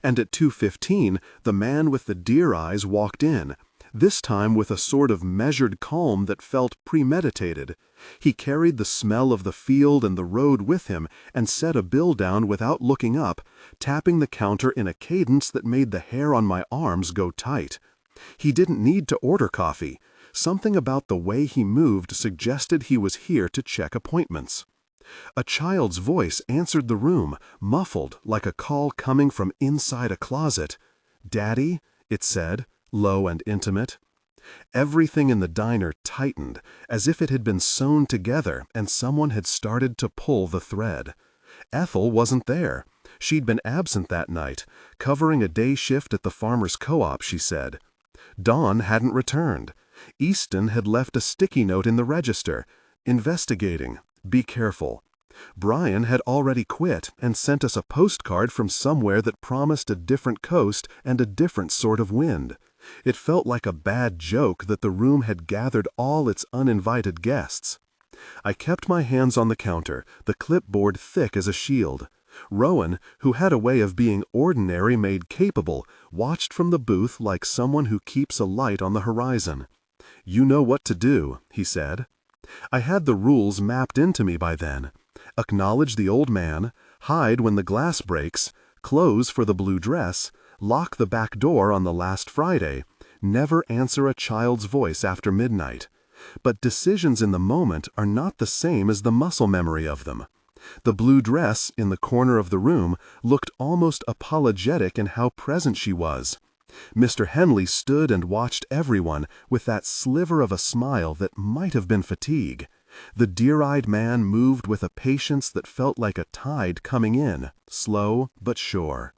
And at 2:15, the man with the deer eyes walked in, this time with a sort of measured calm that felt premeditated. He carried the smell of the field and the road with him and set a bill down without looking up, tapping the counter in a cadence that made the hair on my arms go tight. He didn't need to order coffee. Something about the way he moved suggested he was here to check appointments. A child's voice answered the room, muffled like a call coming from inside a closet. "Daddy?" it said, low and intimate. Everything in the diner tightened, as if it had been sewn together and someone had started to pull the thread. Ethel wasn't there. She'd been absent that night, covering a day shift at the farmer's co-op, she said. Dawn hadn't returned. Easton had left a sticky note in the register, investigating, be careful. Brian had already quit and sent us a postcard from somewhere that promised a different coast and a different sort of wind. It felt like a bad joke that the room had gathered all its uninvited guests. I kept my hands on the counter, the clipboard thick as a shield. Rowan, who had a way of being ordinary made capable, watched from the booth like someone who keeps a light on the horizon. "You know what to do," he said. I had the rules mapped into me by then. Acknowledge the old man, hide when the glass breaks, close for the blue dress, lock the back door on the last Friday, never answer a child's voice after midnight. But decisions in the moment are not the same as the muscle memory of them. The blue dress in the corner of the room looked almost apologetic in how present she was. Mr. Henley stood and watched everyone with that sliver of a smile that might have been fatigue. The deer-eyed man moved with a patience that felt like a tide coming in, slow but sure.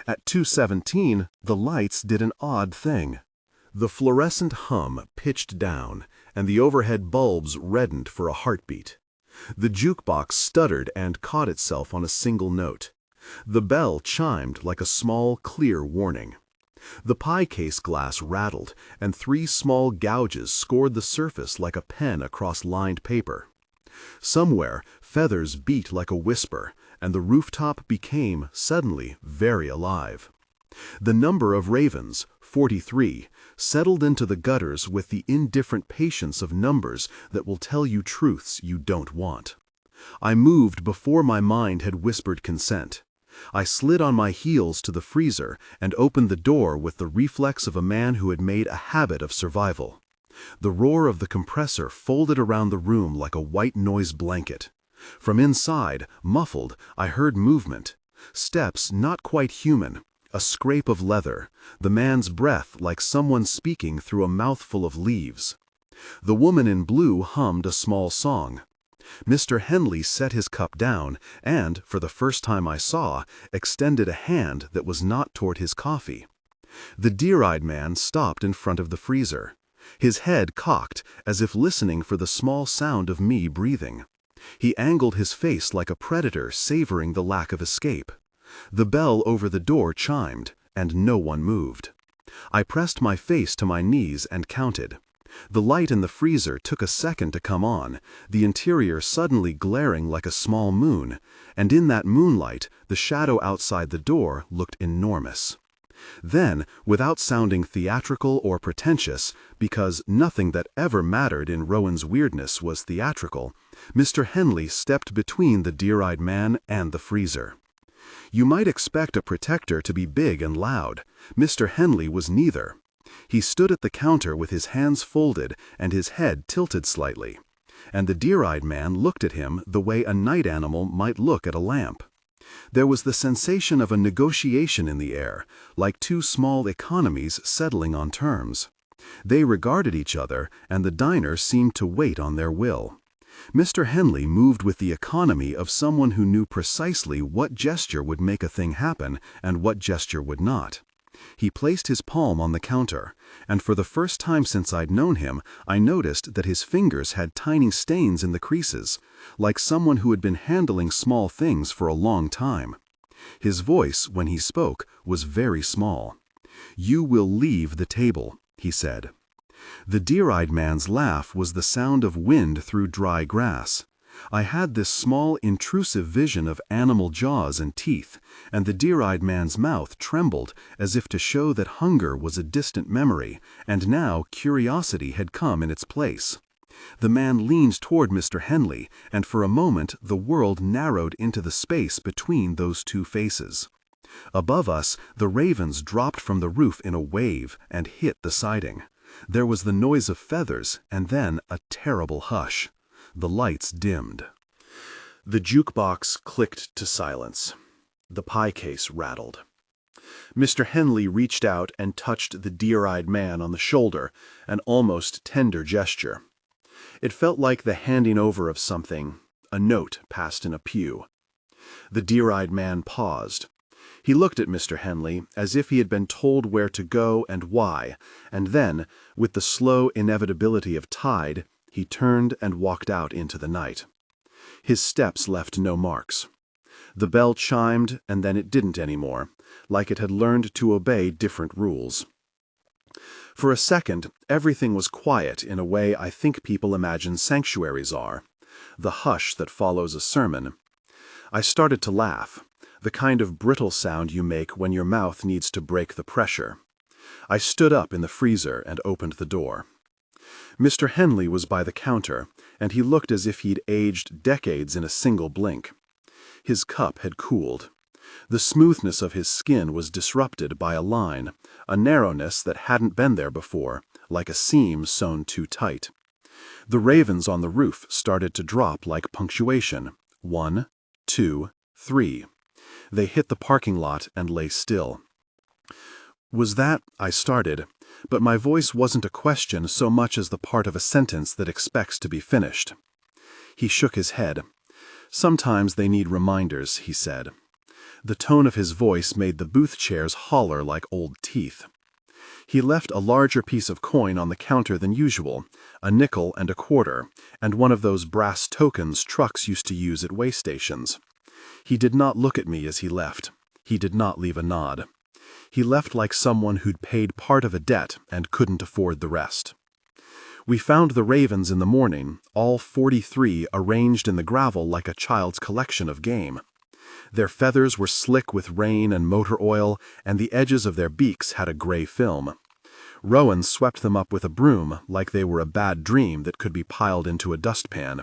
At 2:17, the lights did an odd thing. The fluorescent hum pitched down, and the overhead bulbs reddened for a heartbeat. The jukebox stuttered and caught itself on a single note. The bell chimed like a small, clear warning. The pie case glass rattled, and 3 small gouges scored the surface like a pen across lined paper. Somewhere, feathers beat like a whisper, and the rooftop became, suddenly, very alive. The number of ravens, 43, settled into the gutters with the indifferent patience of numbers that will tell you truths you don't want. I moved before my mind had whispered consent. I slid on my heels to the freezer and opened the door with the reflex of a man who had made a habit of survival. The roar of the compressor folded around the room like a white noise blanket. From inside, muffled, I heard movement. Steps not quite human, a scrape of leather, the man's breath like someone speaking through a mouthful of leaves. The woman in blue hummed a small song. Mr. Henley set his cup down and, for the first time I saw, extended a hand that was not toward his coffee. The deer-eyed man stopped in front of the freezer, his head cocked as if listening for the small sound of me breathing. He angled his face like a predator savoring the lack of escape. The bell over the door chimed, and no one moved. I pressed my face to my knees and counted. The light in the freezer took a second to come on, the interior suddenly glaring like a small moon, and in that moonlight, the shadow outside the door looked enormous. Then, without sounding theatrical or pretentious, because nothing that ever mattered in Rowan's weirdness was theatrical, Mr. Henley stepped between the deer-eyed man and the freezer. You might expect a protector to be big and loud. Mr. Henley was neither. He stood at the counter with his hands folded and his head tilted slightly, and the deer-eyed man looked at him the way a night animal might look at a lamp. There was the sensation of a negotiation in the air, like 2 small economies settling on terms. They regarded each other, and the diner seemed to wait on their will. Mr. Henley moved with the economy of someone who knew precisely what gesture would make a thing happen and what gesture would not. He placed his palm on the counter, and for the first time since I'd known him, I noticed that his fingers had tiny stains in the creases, like someone who had been handling small things for a long time. His voice, when he spoke, was very small. "You will leave the table," he said. The deer-eyed man's laugh was the sound of wind through dry grass. I had this small, intrusive vision of animal jaws and teeth, and the deer-eyed man's mouth trembled as if to show that hunger was a distant memory, and now curiosity had come in its place. The man leaned toward Mr. Henley, and for a moment the world narrowed into the space between those two faces. Above us, the ravens dropped from the roof in a wave and hit the siding. There was the noise of feathers, and then a terrible hush. The lights dimmed. The jukebox clicked to silence. The pie case rattled. Mr. Henley reached out and touched the deer-eyed man on the shoulder, an almost tender gesture. It felt like the handing over of something, a note passed in a pew. The deer-eyed man paused. He looked at Mr. Henley as if he had been told where to go and why, and then, with the slow inevitability of tide, he turned and walked out into the night. His steps left no marks. The bell chimed, and then it didn't anymore, like it had learned to obey different rules. For a second, everything was quiet in a way I think people imagine sanctuaries are, the hush that follows a sermon. I started to laugh, the kind of brittle sound you make when your mouth needs to break the pressure. I stood up in the freezer and opened the door. Mr. Henley was by the counter, and he looked as if he'd aged decades in a single blink. His cup had cooled. The smoothness of his skin was disrupted by a line, a narrowness that hadn't been there before, like a seam sewn too tight. The ravens on the roof started to drop like punctuation. 1, 2, 3. They hit the parking lot and lay still. Was that, I started, but my voice wasn't a question so much as the part of a sentence that expects to be finished. He shook his head. Sometimes they need reminders, he said. The tone of his voice made the booth chairs holler like old teeth. He left a larger piece of coin on the counter than usual, a nickel and a quarter, and one of those brass tokens trucks used to use at way stations. He did not look at me as he left. He did not leave a nod. He left like someone who'd paid part of a debt and couldn't afford the rest. We found the ravens in the morning, all 43 arranged in the gravel like a child's collection of game. Their feathers were slick with rain and motor oil, and the edges of their beaks had a gray film. Rowan swept them up with a broom like they were a bad dream that could be piled into a dustpan.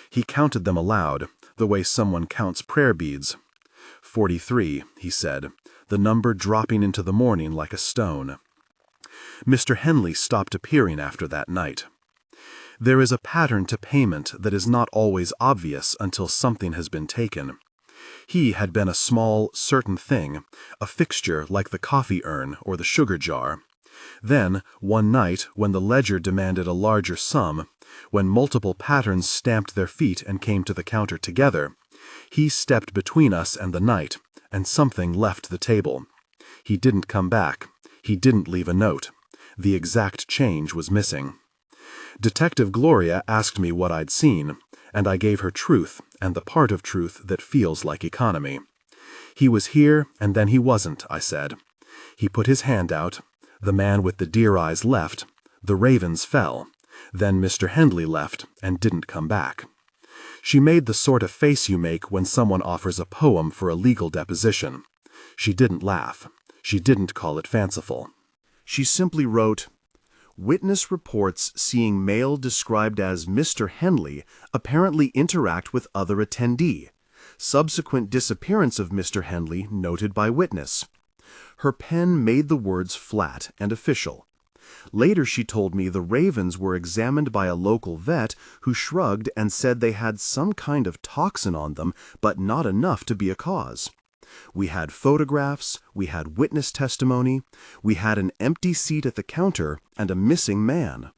He counted them aloud, the way someone counts prayer beads. 43, he said, the number dropping into the morning like a stone. Mr. Henley stopped appearing after that night. There is a pattern to payment that is not always obvious until something has been taken. He had been a small, certain thing, a fixture like the coffee urn or the sugar jar. Then, one night, when the ledger demanded a larger sum, when multiple patterns stamped their feet and came to the counter together, he stepped between us and the night, and something left the table. He didn't come back. He didn't leave a note. The exact change was missing. Detective Gloria asked me what I'd seen, and I gave her truth, and the part of truth that feels like economy. He was here, and then he wasn't, I said. He put his hand out. The man with the deer eyes left. The ravens fell. Then Mr. Henley left and didn't come back. She made the sort of face you make when someone offers a poem for a legal deposition. She didn't laugh. She didn't call it fanciful. She simply wrote, "Witness reports seeing male described as Mr. Henley apparently interact with other attendee. Subsequent disappearance of Mr. Henley noted by witness." Her pen made the words flat and official. Later she told me the ravens were examined by a local vet who shrugged and said they had some kind of toxin on them, but not enough to be a cause. We had photographs, we had witness testimony, we had an empty seat at the counter and a missing man.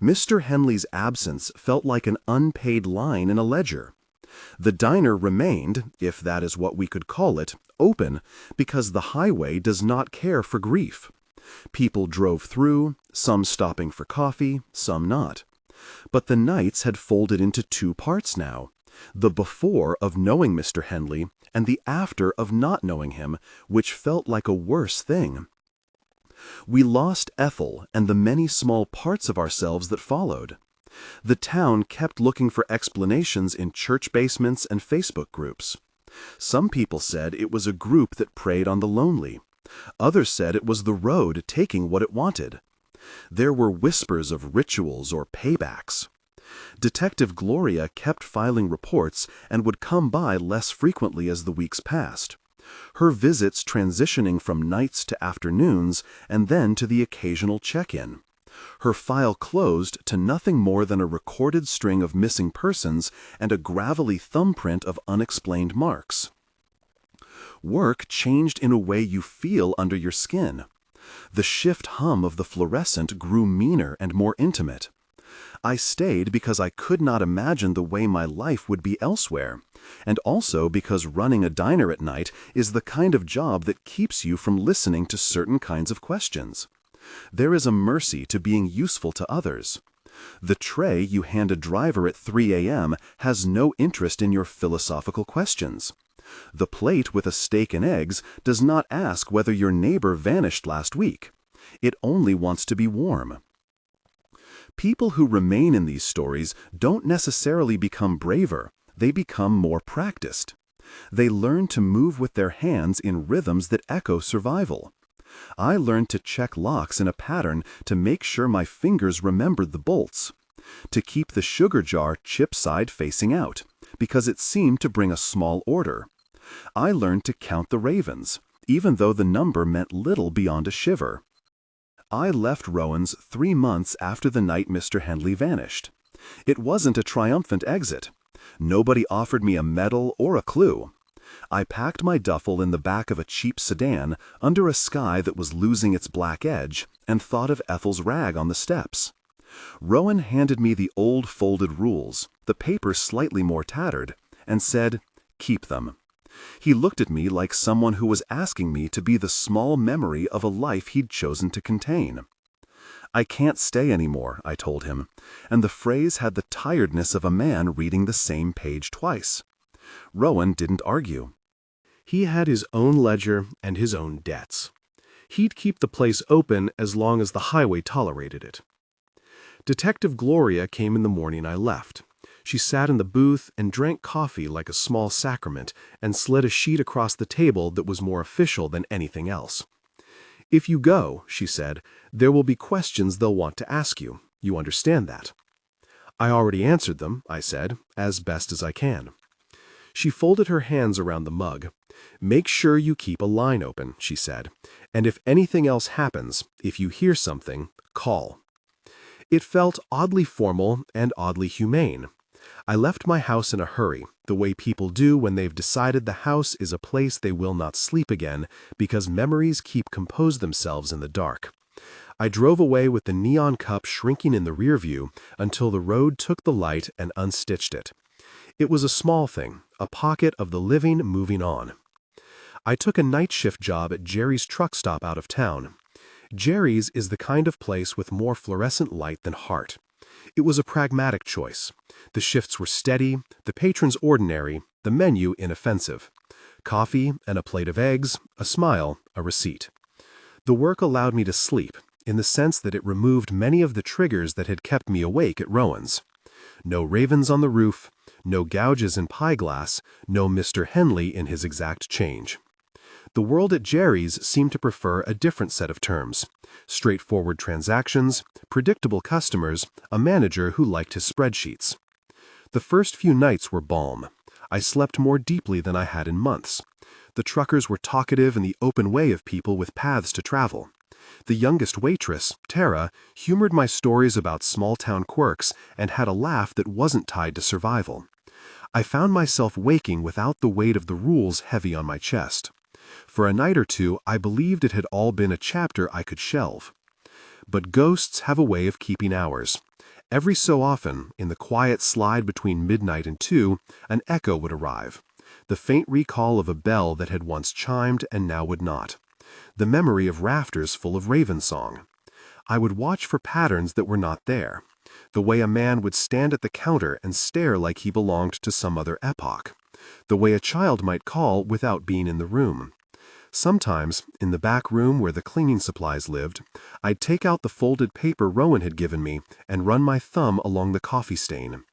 Mr. Henley's absence felt like an unpaid line in a ledger. The diner remained, if that is what we could call it, open because the highway does not care for grief. People drove through, some stopping for coffee, some not. But the nights had folded into two parts now, the before of knowing Mr. Henley and the after of not knowing him, which felt like a worse thing. We lost Ethel and the many small parts of ourselves that followed. The town kept looking for explanations in church basements and Facebook groups. Some people said it was a group that preyed on the lonely. Others said it was the road taking what it wanted. There were whispers of rituals or paybacks. Detective Gloria kept filing reports and would come by less frequently as the weeks passed. Her visits transitioning from nights to afternoons and then to the occasional check-in. Her file closed to nothing more than a recorded string of missing persons and a gravelly thumbprint of unexplained marks. Work changed in a way you feel under your skin. The shift hum of the fluorescent grew meaner and more intimate. I stayed because I could not imagine the way my life would be elsewhere, and also because running a diner at night is the kind of job that keeps you from listening to certain kinds of questions. There is a mercy to being useful to others. The tray you hand a driver at 3 a.m. has no interest in your philosophical questions. The plate with a steak and eggs does not ask whether your neighbor vanished last week. It only wants to be warm. People who remain in these stories don't necessarily become braver, they become more practiced. They learn to move with their hands in rhythms that echo survival. I learned to check locks in a pattern to make sure my fingers remembered the bolts. To keep the sugar jar chip side facing out, because it seemed to bring a small order. I learned to count the ravens, even though the number meant little beyond a shiver. I left Rowan's 3 months after the night Mr. Henley vanished. It wasn't a triumphant exit. Nobody offered me a medal or a clue. I packed my duffel in the back of a cheap sedan under a sky that was losing its black edge and thought of Ethel's rag on the steps. Rowan handed me the old folded rules, the paper slightly more tattered, and said, "Keep them." He looked at me like someone who was asking me to be the small memory of a life he'd chosen to contain. "I can't stay anymore," I told him, and the phrase had the tiredness of a man reading the same page twice. Rowan didn't argue. He had his own ledger and his own debts. He'd keep the place open as long as the highway tolerated it. Detective Gloria came in the morning I left. She sat in the booth and drank coffee like a small sacrament and slid a sheet across the table that was more official than anything else. "If you go," she said, "there will be questions they'll want to ask you. You understand that?" "I already answered them," I said, "as best as I can." She folded her hands around the mug. "Make sure you keep a line open," she said, "and if anything else happens, if you hear something, call." It felt oddly formal and oddly humane. I left my house in a hurry, the way people do when they've decided the house is a place they will not sleep again because memories keep compose themselves in the dark. I drove away with the neon cup shrinking in the rear view until the road took the light and unstitched it. It was a small thing, a pocket of the living moving on. I took a night shift job at Jerry's truck stop out of town. Jerry's is the kind of place with more fluorescent light than heart. It was a pragmatic choice. The shifts were steady, the patrons ordinary, the menu inoffensive. Coffee and a plate of eggs, a smile, a receipt. The work allowed me to sleep, in the sense that it removed many of the triggers that had kept me awake at Rowan's. No ravens on the roof, no gouges in pie glass, no Mr. Henley in his exact change. The world at Jerry's seemed to prefer a different set of terms. Straightforward transactions, predictable customers, a manager who liked his spreadsheets. The first few nights were balm. I slept more deeply than I had in months. The truckers were talkative in the open way of people with paths to travel. The youngest waitress, Tara, humored my stories about small-town quirks and had a laugh that wasn't tied to survival. I found myself waking without the weight of the rules heavy on my chest. For a night or two, I believed it had all been a chapter I could shelve. But ghosts have a way of keeping hours. Every so often, in the quiet slide between midnight and 2, an echo would arrive. The faint recall of a bell that had once chimed and now would not. The memory of rafters full of raven song. I would watch for patterns that were not there. The way a man would stand at the counter and stare like he belonged to some other epoch. The way a child might call without being in the room. Sometimes, in the back room where the cleaning supplies lived, I'd take out the folded paper Rowan had given me and run my thumb along the coffee stain.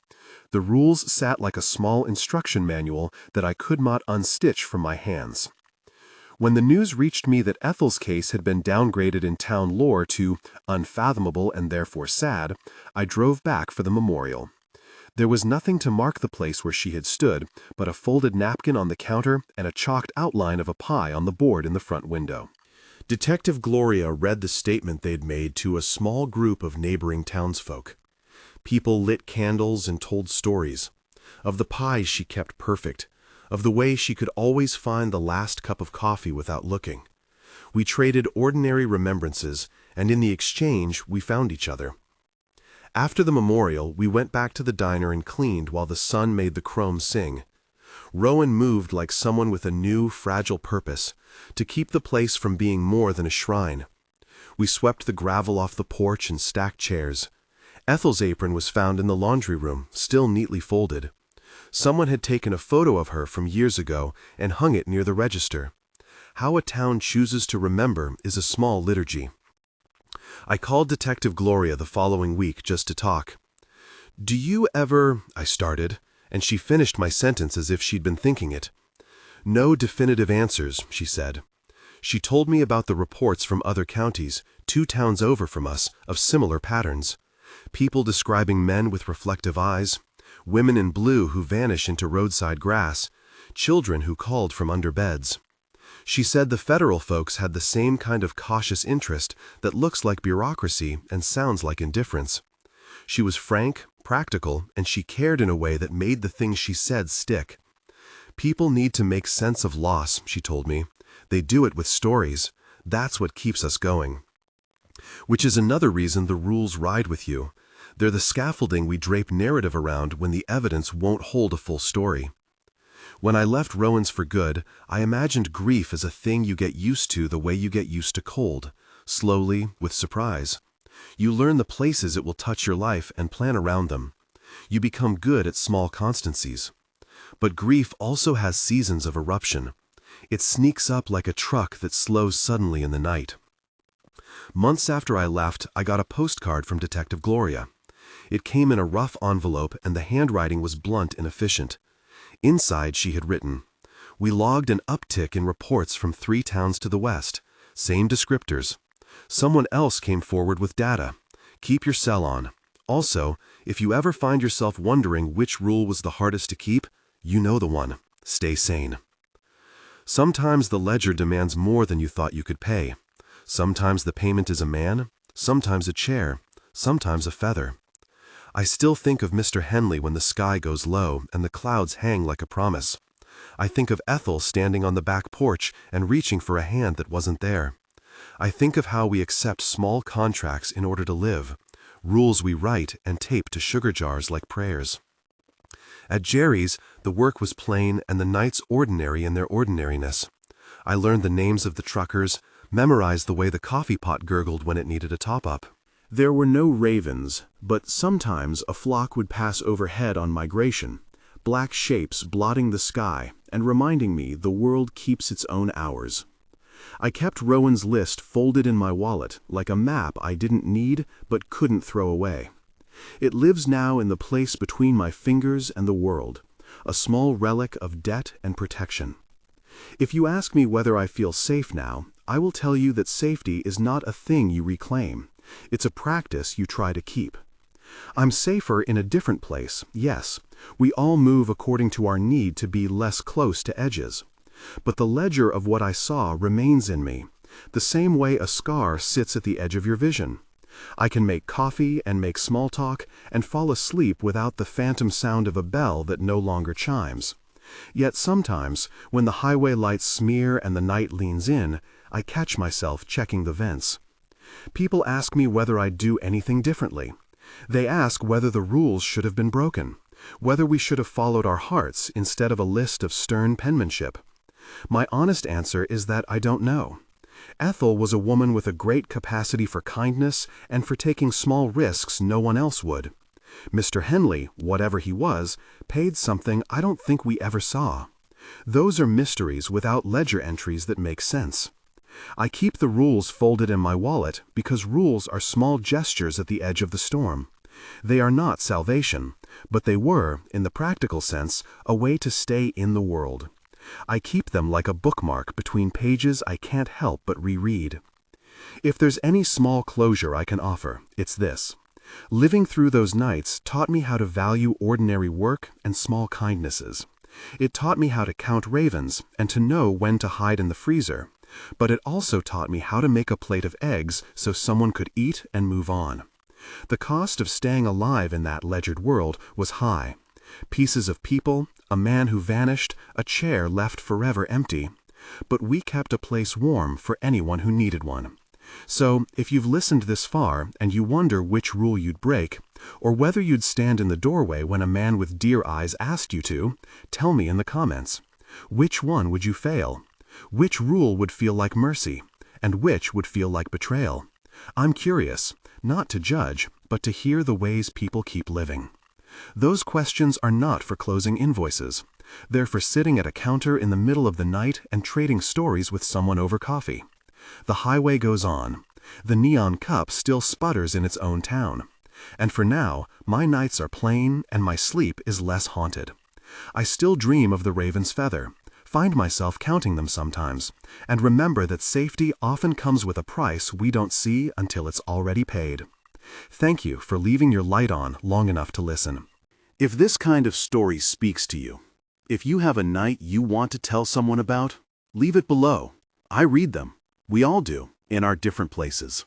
The rules sat like a small instruction manual that I could not unstitch from my hands. When the news reached me that Ethel's case had been downgraded in town lore to unfathomable and therefore sad, I drove back for the memorial. There was nothing to mark the place where she had stood but a folded napkin on the counter and a chalked outline of a pie on the board in the front window. Detective Gloria read the statement they'd made to a small group of neighboring townsfolk. People lit candles and told stories. Of the pies she kept perfect. Of the way she could always find the last cup of coffee without looking. We traded ordinary remembrances, and in the exchange we found each other. After the memorial, we went back to the diner and cleaned while the sun made the chrome sing. Rowan moved like someone with a new, fragile purpose, to keep the place from being more than a shrine. We swept the gravel off the porch and stacked chairs. Ethel's apron was found in the laundry room, still neatly folded. Someone had taken a photo of her from years ago and hung it near the register. How a town chooses to remember is a small liturgy. I called Detective Gloria the following week just to talk. "Do you ever—" I started, and she finished my sentence as if she'd been thinking it. "No definitive answers," she said. She told me about the reports from other counties, 2 towns over from us, of similar patterns. People describing men with reflective eyes, women in blue who vanish into roadside grass, children who called from under beds. She said the federal folks had the same kind of cautious interest that looks like bureaucracy and sounds like indifference. She was frank, practical, and she cared in a way that made the things she said stick. People need to make sense of loss, she told me. They do it with stories. That's what keeps us going. Which is another reason the rules ride with you. They're the scaffolding we drape narrative around when the evidence won't hold a full story. When I left Rowan's for good, I imagined grief as a thing you get used to the way you get used to cold, slowly, with surprise. You learn the places it will touch your life and plan around them. You become good at small constancies. But grief also has seasons of eruption. It sneaks up like a truck that slows suddenly in the night. Months after I left, I got a postcard from Detective Gloria. It came in a rough envelope and the handwriting was blunt and efficient. Inside she had written, "We logged an uptick in reports from 3 towns to the west. Same descriptors. Someone else came forward with data. Keep your cell on. Also, if you ever find yourself wondering which rule was the hardest to keep, you know the one. Stay sane." Sometimes the ledger demands more than you thought you could pay. Sometimes the payment is a man, sometimes a chair, sometimes a feather. I still think of Mr. Henley when the sky goes low and the clouds hang like a promise. I think of Ethel standing on the back porch and reaching for a hand that wasn't there. I think of how we accept small contracts in order to live, rules we write and tape to sugar jars like prayers. At Jerry's, the work was plain and the nights ordinary in their ordinariness. I learned the names of the truckers, memorized the way the coffee pot gurgled when it needed a top-up. There were no ravens, but sometimes a flock would pass overhead on migration, black shapes blotting the sky and reminding me the world keeps its own hours. I kept Rowan's list folded in my wallet like a map I didn't need but couldn't throw away. It lives now in the place between my fingers and the world, a small relic of debt and protection. If you ask me whether I feel safe now, I will tell you that safety is not a thing you reclaim. It's a practice you try to keep. I'm safer in a different place, yes. We all move according to our need to be less close to edges. But the ledger of what I saw remains in me, the same way a scar sits at the edge of your vision. I can make coffee and make small talk and fall asleep without the phantom sound of a bell that no longer chimes. Yet sometimes, when the highway lights smear and the night leans in, I catch myself checking the vents. People ask me whether I'd do anything differently. They ask whether the rules should have been broken, whether we should have followed our hearts instead of a list of stern penmanship. My honest answer is that I don't know. Ethel was a woman with a great capacity for kindness and for taking small risks no one else would. Mr. Henley, whatever he was, paid something I don't think we ever saw. Those are mysteries without ledger entries that make sense. I keep the rules folded in my wallet because rules are small gestures at the edge of the storm. They are not salvation, but they were, in the practical sense, a way to stay in the world. I keep them like a bookmark between pages I can't help but reread. If there's any small closure I can offer, it's this. Living through those nights taught me how to value ordinary work and small kindnesses. It taught me how to count ravens and to know when to hide in the freezer, but it also taught me how to make a plate of eggs so someone could eat and move on. The cost of staying alive in that ledgered world was high. Pieces of people, a man who vanished, a chair left forever empty. But we kept a place warm for anyone who needed one. So, if you've listened this far and you wonder which rule you'd break, or whether you'd stand in the doorway when a man with deer eyes asked you to, tell me in the comments. Which one would you fail? Which rule would feel like mercy? And which would feel like betrayal? I'm curious, not to judge, but to hear the ways people keep living. Those questions are not for closing invoices. They're for sitting at a counter in the middle of the night and trading stories with someone over coffee. The highway goes on. The neon cup still sputters in its own town. And for now, my nights are plain and my sleep is less haunted. I still dream of the raven's feather, find myself counting them sometimes, and remember that safety often comes with a price we don't see until it's already paid. Thank you for leaving your light on long enough to listen. If this kind of story speaks to you, if you have a night you want to tell someone about, leave it below. I read them. We all do, in our different places.